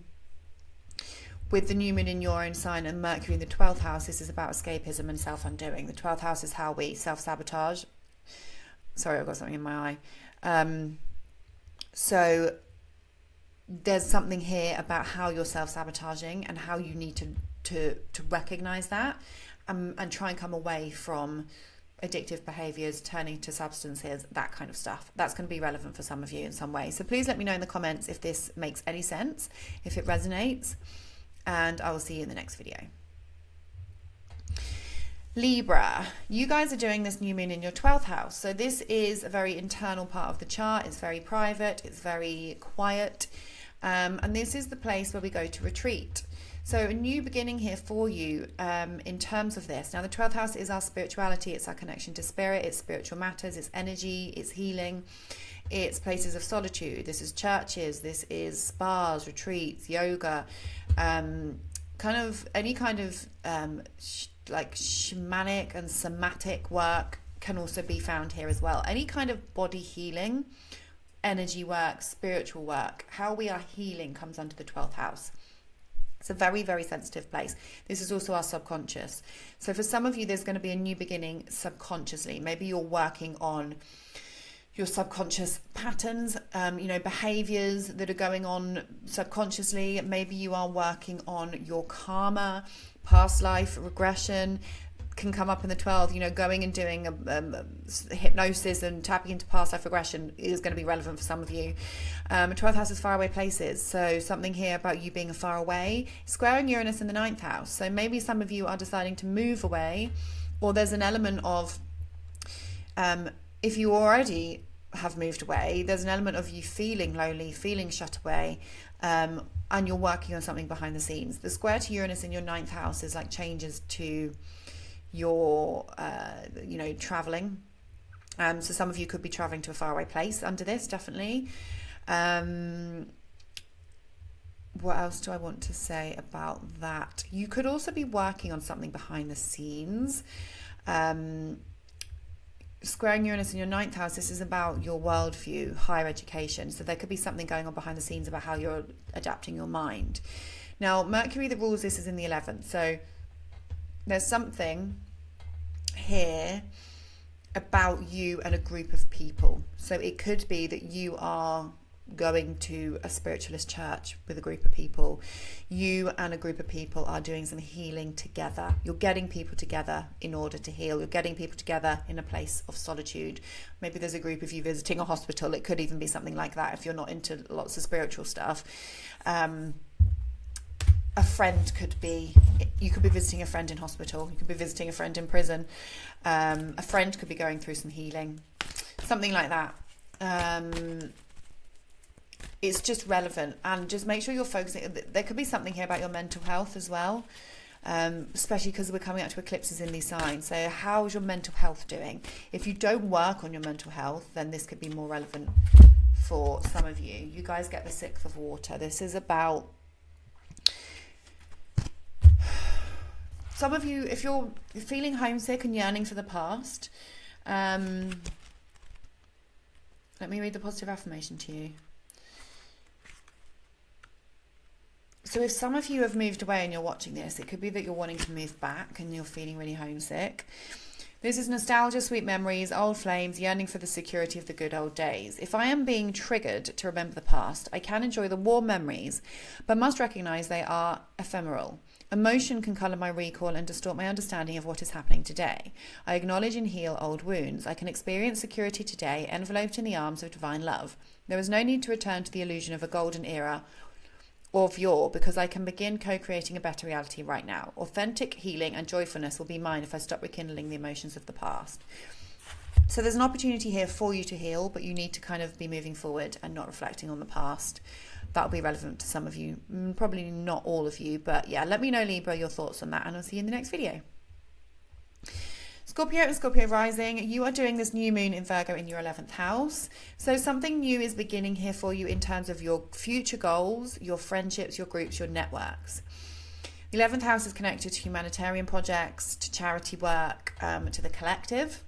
with the new moon in your own sign and Mercury in the 12th house, this is about escapism and self-undoing. The 12th house is how we self-sabotage. Sorry, I've got something in my eye. So there's something here about how you're self-sabotaging and how you need to recognize that, and try and come away from addictive behaviors, turning to substances, that kind of stuff. That's going to be relevant for some of you in some way. So please let me know in the comments if this makes any sense, if it resonates, and I will see you in the next video. Libra, you guys are doing this new moon in your 12th house. So this is a very internal part of the chart. It's very private. It's very quiet. And this is the place where we go to retreat. So a new beginning here for you in terms of this. Now, the 12th house is our spirituality. It's our connection to spirit. It's spiritual matters. It's energy. It's healing. It's places of solitude. This is churches. This is spas, retreats, yoga, kind of any kind of like shamanic and somatic work can also be found here as well. Any kind of body healing, energy work, spiritual work, how we are healing comes under the 12th house. It's a very, very sensitive place. This is also our subconscious. So for some of you, there's going to be a new beginning subconsciously. Maybe you're working on your subconscious patterns, behaviors that are going on subconsciously. Maybe you are working on your karma, past life regression can come up in the 12th. Going and doing a hypnosis and tapping into past life regression is going to be relevant for some of you. 12th house is faraway places, so something here about you being far away, squaring Uranus in the 9th house. So maybe some of you are deciding to move away, or there's an element of if you already have moved away, there's an element of you feeling lonely, feeling shut away, and you're working on something behind the scenes. The square to Uranus in your 9th house is like changes to your traveling. So some of you could be traveling to a faraway place under this, definitely. What else do I want to say about that? You could also be working on something behind the scenes. Squaring Uranus in your 9th house, this is about your worldview, higher education. So there could be something going on behind the scenes about how you're adapting your mind. Now, Mercury that rules this is in the 11th. So there's something here about you and a group of people. So it could be that you are going to a spiritualist church with a group of people. You and a group of people are doing some healing together. You're getting people together in order to heal. You're getting people together in a place of solitude. Maybe there's a group of you visiting a hospital. It could even be something like that if you're not into lots of spiritual stuff. A friend you could be visiting a friend in hospital. You could be visiting a friend in prison. A friend could be going through some healing, something like that. It's just relevant, and just make sure you're focusing. There could be something here about your mental health as well, especially because we're coming up to eclipses in these signs. So how's your mental health doing? If you don't work on your mental health, then this could be more relevant for some of you. You guys get the 6th of water. This is about some of you, if you're feeling homesick and yearning for the past. Let me read the positive affirmation to you. So if some of you have moved away and you're watching this, it could be that you're wanting to move back and you're feeling really homesick. This is nostalgia, sweet memories, old flames, yearning for the security of the good old days. If I am being triggered to remember the past, I can enjoy the warm memories, but must recognize they are ephemeral. Emotion can colour my recall and distort my understanding of what is happening today. I acknowledge and heal old wounds. I can experience security today, enveloped in the arms of divine love. There is no need to return to the illusion of a golden era of yore, because I can begin co-creating a better reality right now. Authentic healing and joyfulness will be mine if I stop rekindling the emotions of the past. So there's an opportunity here for you to heal, but you need to kind of be moving forward and not reflecting on the past. That'll be relevant to some of you, probably not all of you, but yeah, let me know, Libra, your thoughts on that, and I'll see you in the next video. Scorpio and Scorpio rising, you are doing this new moon in Virgo in your 11th house. So something new is beginning here for you in terms of your future goals, your friendships, your groups, your networks. The 11th house is connected to humanitarian projects, to charity work, to the collective.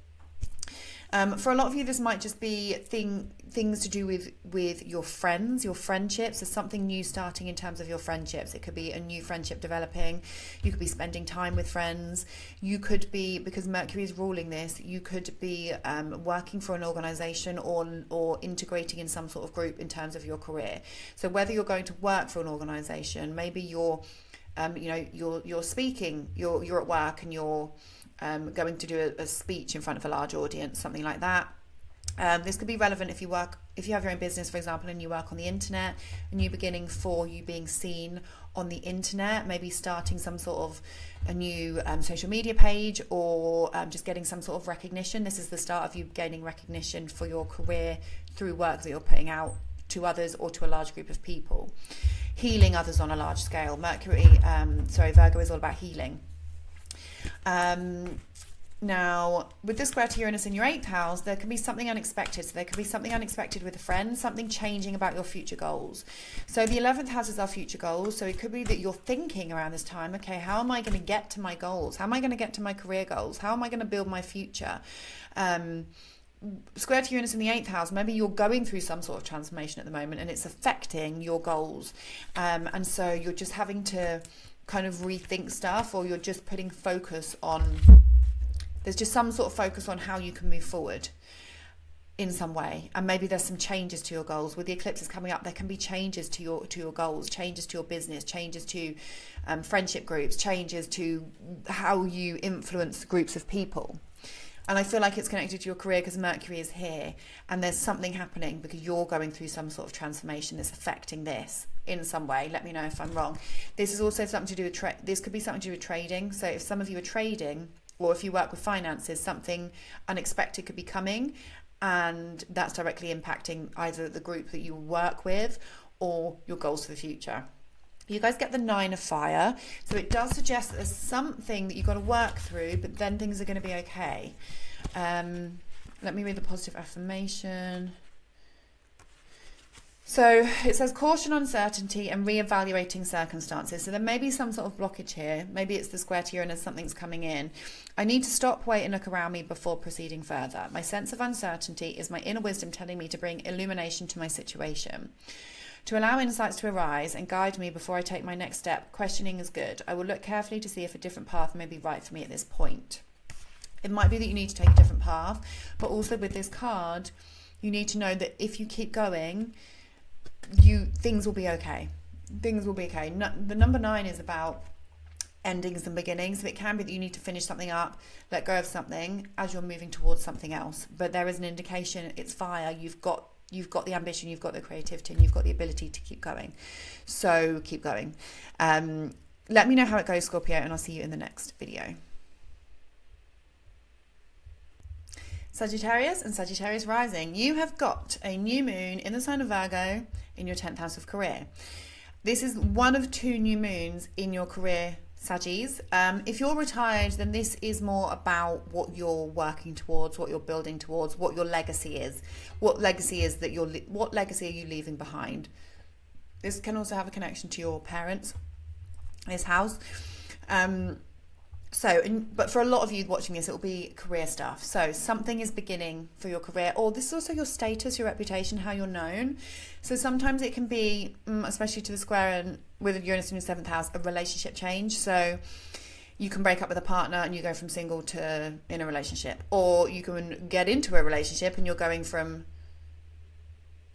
For a lot of you, this might just be things to do with your friends, your friendships. There's something new starting in terms of your friendships. It could be a new friendship developing. You could be spending time with friends. You could be, because Mercury is ruling this, you could be working for an organization or integrating in some sort of group in terms of your career. So whether you're going to work for an organization, maybe you're speaking, you're at work and you're going to do a speech in front of a large audience, something like that. This could be relevant if you have your own business, for example, and you work on the internet, a new beginning for you being seen on the internet, maybe starting some sort of a new social media page, or just getting some sort of recognition. This is the start of you gaining recognition for your career through work that you're putting out to others or to a large group of people. Healing others on a large scale. Virgo is all about healing. Now, with the square to Uranus in your 8th house, there can be something unexpected. So there could be something unexpected with a friend, something changing about your future goals. So the 11th house is our future goals. So it could be that you're thinking around this time, okay, how am I going to get to my goals? How am I going to get to my career goals? How am I going to build my future? Square to Uranus in the 8th house, maybe you're going through some sort of transformation at the moment and it's affecting your goals. And so you're just having to kind of rethink stuff, or you're just putting focus on, there's just some sort of focus on how you can move forward in some way. And maybe there's some changes to your goals. With the eclipses coming up, there can be changes to your goals, changes to your business, changes to friendship groups, changes to how you influence groups of people. And I feel like it's connected to your career because Mercury is here and there's something happening because you're going through some sort of transformation that's affecting this in some way. Let me know if I'm wrong. This is also something to do with this could be something to do with trading. So if some of you are trading, or if you work with finances, something unexpected could be coming, and that's directly impacting either the group that you work with or your goals for the future. You guys get the 9 of fire, so it does suggest that there's something that you've got to work through, but then things are going to be okay. Let me read the positive affirmation. So it says caution, uncertainty, and re-evaluating circumstances. So there may be some sort of blockage here. Maybe it's the square to Uranus, something's coming in. I need to stop, wait, and look around me before proceeding further. My sense of uncertainty is my inner wisdom telling me to bring illumination to my situation. To allow insights to arise and guide me before I take my next step, questioning is good. I will look carefully to see if a different path may be right for me at this point. It might be that you need to take a different path, but also with this card, you need to know that if you keep going, things will be okay. Things will be okay. The number 9 is about endings and beginnings. So it can be that you need to finish something up, let go of something as you're moving towards something else. But there is an indication, it's fire. You've got the ambition, you've got the creativity, and you've got the ability to keep going. So keep going. Let me know how it goes, Scorpio, and I'll see you in the next video. Sagittarius and Sagittarius rising, you have got a new moon in the sign of Virgo in your 10th house of career. This is one of 2 new moons in your career, Saggies. If you're retired, then this is more about what you're working towards, what you're building towards, what your legacy is. What legacy are you leaving behind? This can also have a connection to your parents, this house. But for a lot of you watching this, it will be career stuff. So something is beginning for your career, or this is also your status, your reputation, how you're known. So sometimes it can be, especially to the square and with Uranus in your 7th house, a relationship change. So you can break up with a partner and you go from single to in a relationship, or you can get into a relationship and you're going from,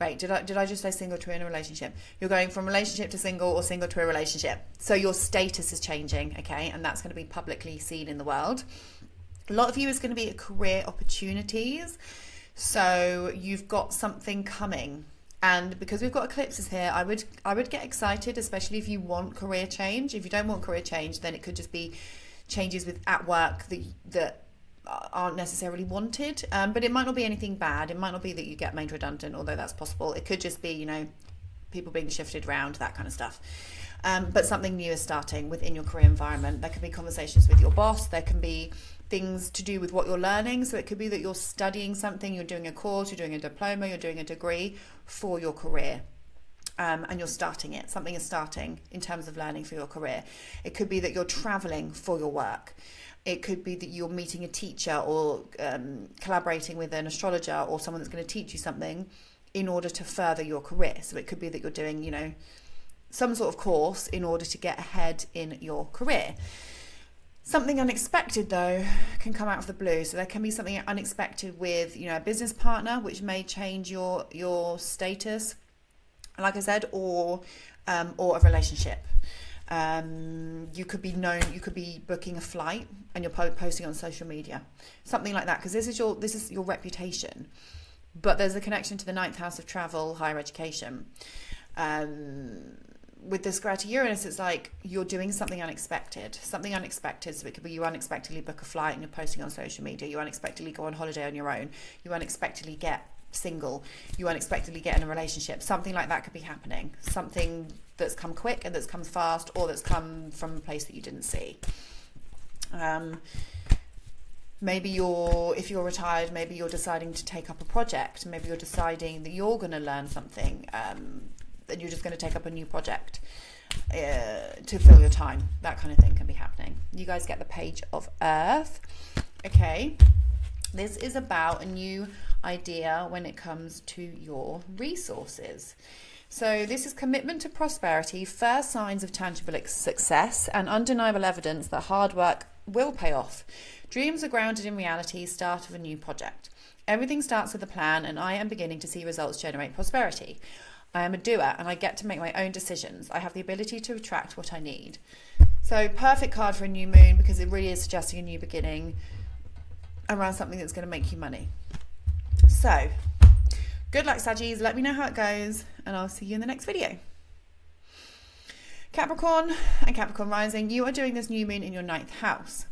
wait, did I just say single to in a relationship? You're going from relationship to single or single to a relationship. So your status is changing, okay? And that's going to be publicly seen in the world. A lot of you is going to be career opportunities. So you've got something coming. And because we've got eclipses here, I would get excited, especially if you want career change. If you don't want career change, then it could just be changes at work that aren't necessarily wanted, but it might not be anything bad. It might not be that you get made redundant, although that's possible. It could just be, people being shifted around, that kind of stuff. but something new is starting within your career environment. There can be conversations with your boss. There can be things to do with what you're learning. So it could be that you're studying something, you're doing a course, you're doing a diploma, you're doing a degree for your career. And you're starting it. Something is starting in terms of learning for your career. It could be that you're traveling for your work. It could be that you're meeting a teacher or collaborating with an astrologer or someone that's going to teach you something in order to further your career. So it could be that you're doing, you know, some sort of course in order to get ahead in your career. Something unexpected, though, can come out of the blue. So there can be something unexpected with, you know, a business partner, which may change your status, like I said, or a relationship. You could be booking a flight and you're posting on social media, something like that, because this is your reputation. But there's a connection to the 9th house of travel, higher education. With the square to Uranus, it's like you're doing something unexpected. So it could be you unexpectedly book a flight and you're posting on social media. You unexpectedly go on holiday on your own. You unexpectedly get single. You unexpectedly get in a relationship. Something like that could be happening. Something that's come quick and that's come fast, or that's come from a place that you didn't see. Maybe if you're retired, maybe you're deciding to take up a project. Maybe you're deciding that you're going to learn something, and you're just going to take up a new project to fill your time. That kind of thing can be happening. You guys get the Page of Earth. Okay. This is about a new idea when it comes to your resources. So this is commitment to prosperity, first signs of tangible success, and undeniable evidence that hard work will pay off. Dreams are grounded in reality, start of a new project. Everything starts with a plan, and I am beginning to see results generate prosperity. I am a doer, and I get to make my own decisions. I have the ability to attract what I need. So perfect card for a new moon, because it really is suggesting a new beginning around something that's going to make you money. So good luck, Saggies. Let me know how it goes, and I'll see you in the next video. Capricorn and Capricorn rising, you are doing this new moon in your 9th house.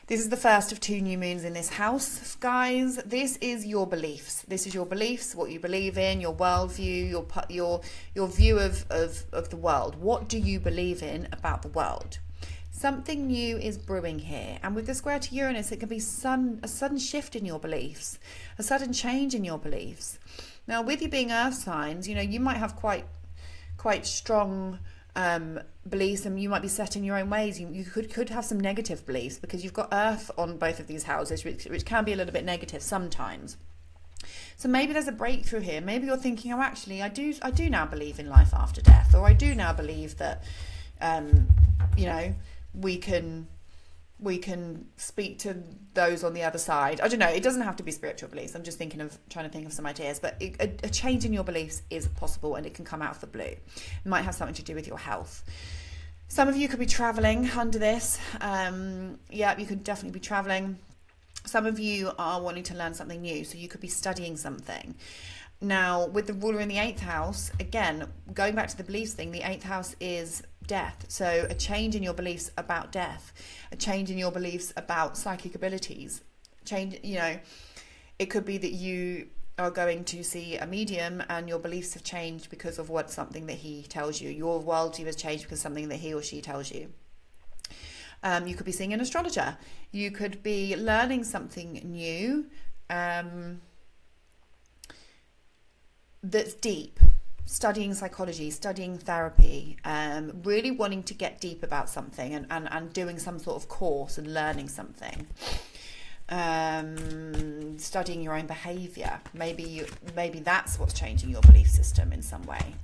This is the first of 2 new moons in this house, guys. This is your beliefs. This is your beliefs, what you believe in, your worldview, your view of the world. What do you believe in about the world? Something new is brewing here. And with the square to Uranus, it can be a sudden shift in your beliefs, a sudden change in your beliefs. Now, with you being earth signs, you know, you might have quite strong beliefs, and you might be set in your own ways. You could have some negative beliefs because you've got earth on both of these houses, which can be a little bit negative sometimes. So maybe there's a breakthrough here. Maybe you're thinking, oh, actually, I do now believe in life after death, or I do now believe that, you know, we can speak to those on the other side. I don't know. It doesn't have to be spiritual beliefs. I'm just trying to think of some ideas. But a change in your beliefs is possible, and it can come out of the blue. It might have something to do with your health. Some of you could be traveling under this. Yeah, you could definitely be traveling. Some of you are wanting to learn something new, so you could be studying something. Now, with the ruler in the 8th house, again, going back to the beliefs thing, the 8th house is death. So a change in your beliefs about death, a change in your beliefs about psychic abilities. Change, you know, it could be that you are going to see a medium and your beliefs have changed because of something that he tells you. Your worldview has changed because of something that he or she tells you. You could be seeing an astrologer. You could be learning something new that's deep, studying psychology, studying therapy, really wanting to get deep about something and doing some sort of course and learning something, studying your own behavior. Maybe that's what's changing your belief system in some way.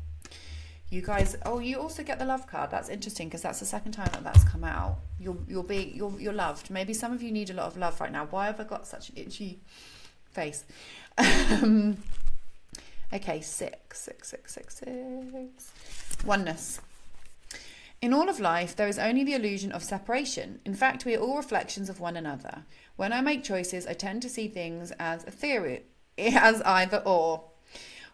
You guys, you also get the love card. That's interesting because that's the second time that's come out. You're loved. Maybe some of you need a lot of love right now. Why have I got such an itchy face? Okay, 6. Oneness. In all of life, there is only the illusion of separation. In fact, we are all reflections of one another. When I make choices, I tend to see things as a theory, as either or.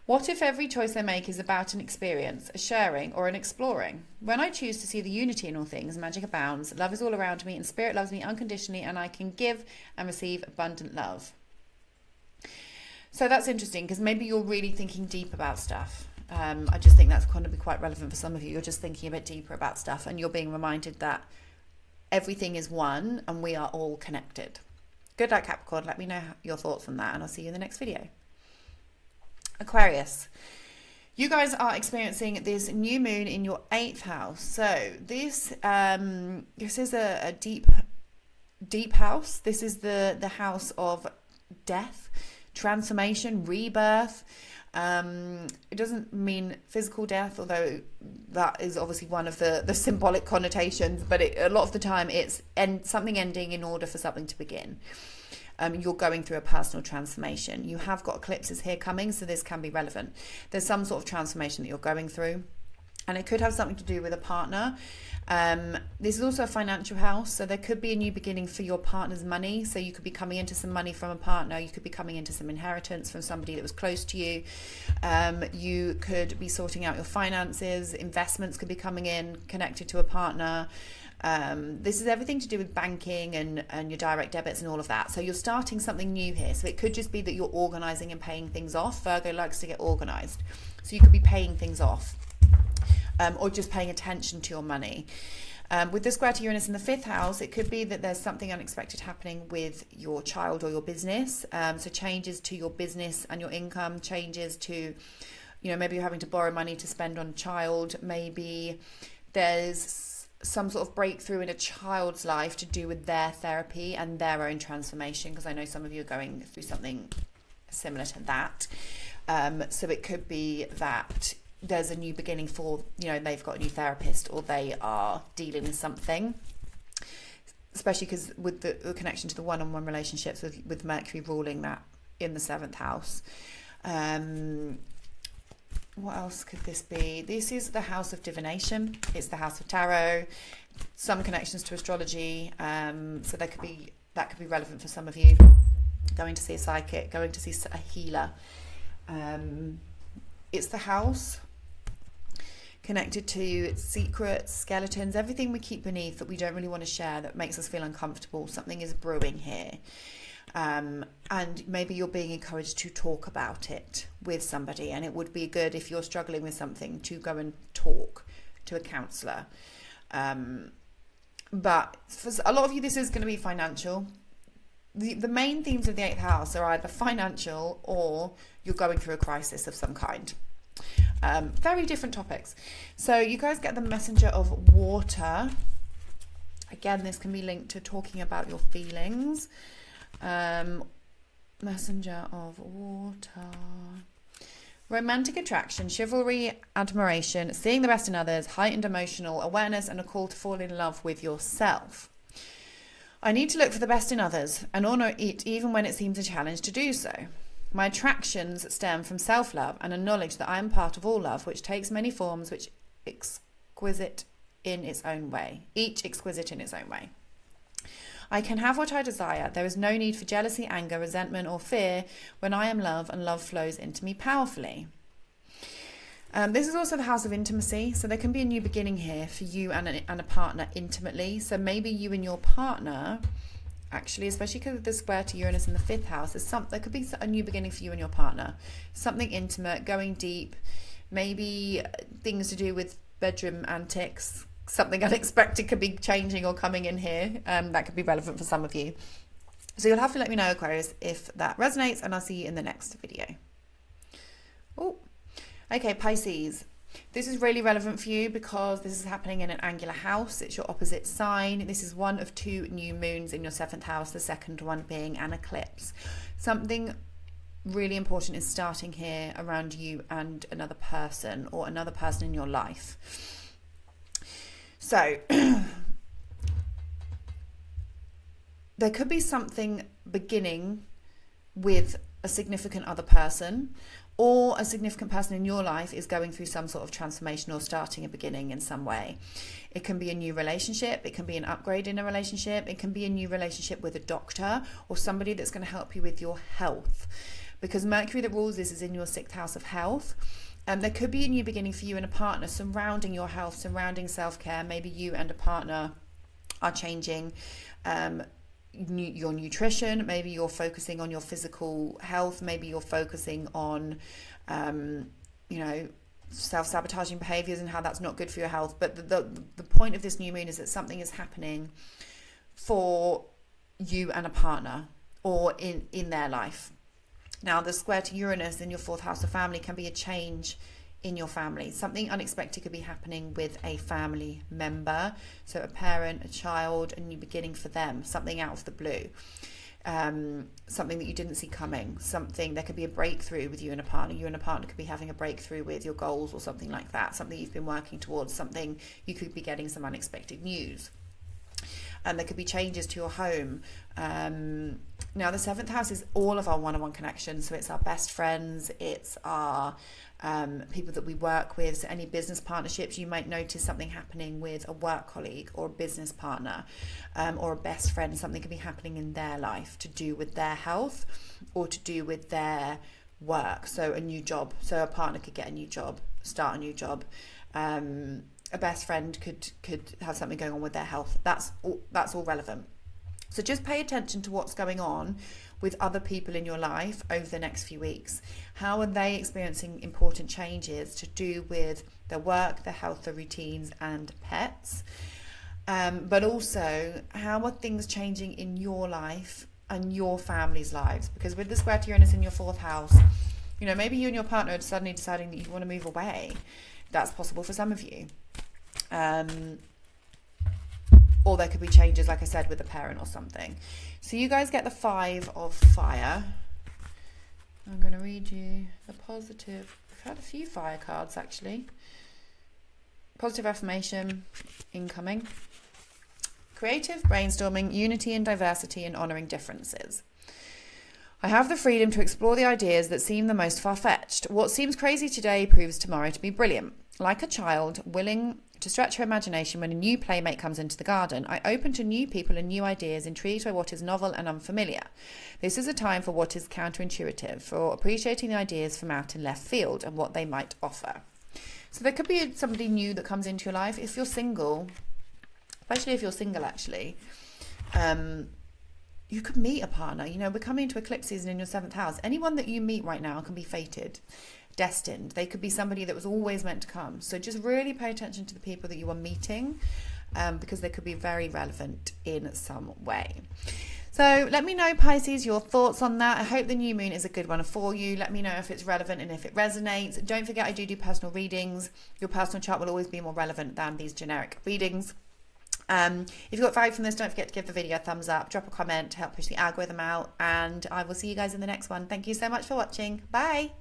What if every choice I make is about an experience, a sharing, or an exploring? When I choose to see the unity in all things, magic abounds, love is all around me, and spirit loves me unconditionally, and I can give and receive abundant love. So that's interesting because maybe you're really thinking deep about stuff. I just think that's going to be quite relevant for some of you. You're just thinking a bit deeper about stuff, and you're being reminded that everything is one and we are all connected. Good luck, Capricorn. Let me know your thoughts on that, and I'll see you in the next video. Aquarius. You guys are experiencing this new moon in your 8th house. So this is a deep house. This is the house of death, transformation, rebirth. It doesn't mean physical death, although that is obviously one of the symbolic connotations, but a lot of the time it's something ending in order for something to begin. You're going through a personal transformation. You have got eclipses here coming, so this can be relevant. There's some sort of transformation that you're going through, and it could have something to do with a partner. This is also a financial house, so there could be a new beginning for your partner's money. So you could be coming into some money from a partner. You could be coming into some inheritance from somebody that was close to you. You could be sorting out your finances. Investments could be coming in connected to a partner. This is everything to do with banking and your direct debits and all of that. So you're starting something new here. So it could just be that you're organizing and paying things off. Virgo likes to get organized. So you could be paying things off, or just paying attention to your money. With the square to Uranus in the 5th house, it could be that there's something unexpected happening with your child or your business. So changes to your business and your income, changes to, maybe you're having to borrow money to spend on a child. Maybe there's some sort of breakthrough in a child's life to do with their therapy and their own transformation, because I know some of you are going through something similar to that. So it could be that there's a new beginning for, they've got a new therapist, or they are dealing with something, especially because with the connection to the one-on-one relationships with Mercury ruling that in the 7th house. What else could this be? This is the house of divination. It's the house of tarot, some connections to astrology. So that could be relevant for some of you. Going to see a psychic, going to see a healer. It's the house connected to secrets, skeletons, everything we keep beneath that we don't really want to share, that makes us feel uncomfortable. Something is brewing here. And maybe you're being encouraged to talk about it with somebody, and it would be good if you're struggling with something to go and talk to a counsellor. But for a lot of you, this is going to be financial. The main themes of the 8th house are either financial or you're going through a crisis of some kind. Very different topics. So you guys get the messenger of water. Again, this can be linked to talking about your feelings. Messenger of water. Romantic attraction, chivalry, admiration, seeing the best in others, heightened emotional awareness, and a call to fall in love with yourself. I need to look for the best in others and honour it even when it seems a challenge to do so. My attractions stem from self-love and a knowledge that I am part of all love, which takes many forms, which exquisite in its own way. Each exquisite in its own way. I can have what I desire. There is no need for jealousy, anger, resentment, or fear when I am love, and love flows into me powerfully. This is also the house of intimacy. So there can be a new beginning here for you and a partner intimately. So maybe you and your partner, actually, especially because of the square to Uranus in the 5th house, there could be a new beginning for you and your partner. Something intimate, going deep, maybe things to do with bedroom antics. Something unexpected could be changing or coming in here. That could be relevant for some of you. So you'll have to let me know, Aquarius, if that resonates, and I'll see you in the next video. Oh, okay, Pisces. This is really relevant for you because this is happening in an angular house. It's your opposite sign. This is one of 2 new moons in your 7th house, the second one being an eclipse. Something really important is starting here around you and another person, or another person in your life. So there could be something beginning with a significant other person, or a significant person in your life is going through some sort of transformation or starting a beginning in some way. It can be a new relationship. It can be an upgrade in a relationship. It can be a new relationship with a doctor or somebody that's going to help you with your health. Because Mercury that rules this is in your 6th house of health. There could be a new beginning for you and a partner surrounding your health, surrounding self-care. Maybe you and a partner are changing your nutrition. Maybe you're focusing on your physical health. Maybe you're focusing on, self-sabotaging behaviors and how that's not good for your health. But the point of this new moon is that something is happening for you and a partner, or in their life. Now, the square to Uranus in your 4th house of family can be a change in your family. Something unexpected could be happening with a family member, so a parent, a child, a new beginning for them, something out of the blue. Something that you didn't see coming, there could be a breakthrough with you and a partner. You and a partner could be having a breakthrough with your goals or something like that, something you've been working towards, something you could be getting some unexpected news. And there could be changes to your home. Now, the 7th house is all of our one-on-one connections. So it's our best friends, it's our people that we work with. So any business partnerships, you might notice something happening with a work colleague or a business partner, or a best friend. Something could be happening in their life to do with their health or to do with their work. So a new job. So a partner could get a new job, start a new job. A best friend could have something going on with their health. That's all relevant. So just pay attention to what's going on with other people in your life over the next few weeks. How are they experiencing important changes to do with their work, their health, their routines and pets? But also, how are things changing in your life and your family's lives? Because with the square to Uranus in your 4th house, maybe you and your partner are suddenly deciding that you want to move away. That's possible for some of you. Or there could be changes, like I said, with a parent or something. So you guys get the 5 of fire. I'm going to read you the positive. I've had a few fire cards, actually. Positive affirmation, incoming. Creative, brainstorming, unity and diversity, and honouring differences. I have the freedom to explore the ideas that seem the most far-fetched. What seems crazy today proves tomorrow to be brilliant. Like a child willing to stretch her imagination when a new playmate comes into the garden, I open to new people and new ideas, intrigued by what is novel and unfamiliar. This is a time for what is counterintuitive, for appreciating the ideas from out in left field and what they might offer. So there could be somebody new that comes into your life. If you're single, especially if you're single actually, you could meet a partner. We're coming into eclipse season in your 7th house. Anyone that you meet right now can be fated, destined. They could be somebody that was always meant to come. So just really pay attention to the people that you are meeting, because they could be very relevant in some way. So let me know, Pisces, your thoughts on that. I hope the new moon is a good one for you. Let me know if it's relevant and if it resonates. Don't forget, I do personal readings. Your personal chart will always be more relevant than these generic readings. If you got value from this, don't forget to give the video a thumbs up, drop a comment to help push the algorithm out, and I will see you guys in the next one. Thank you so much for watching. Bye.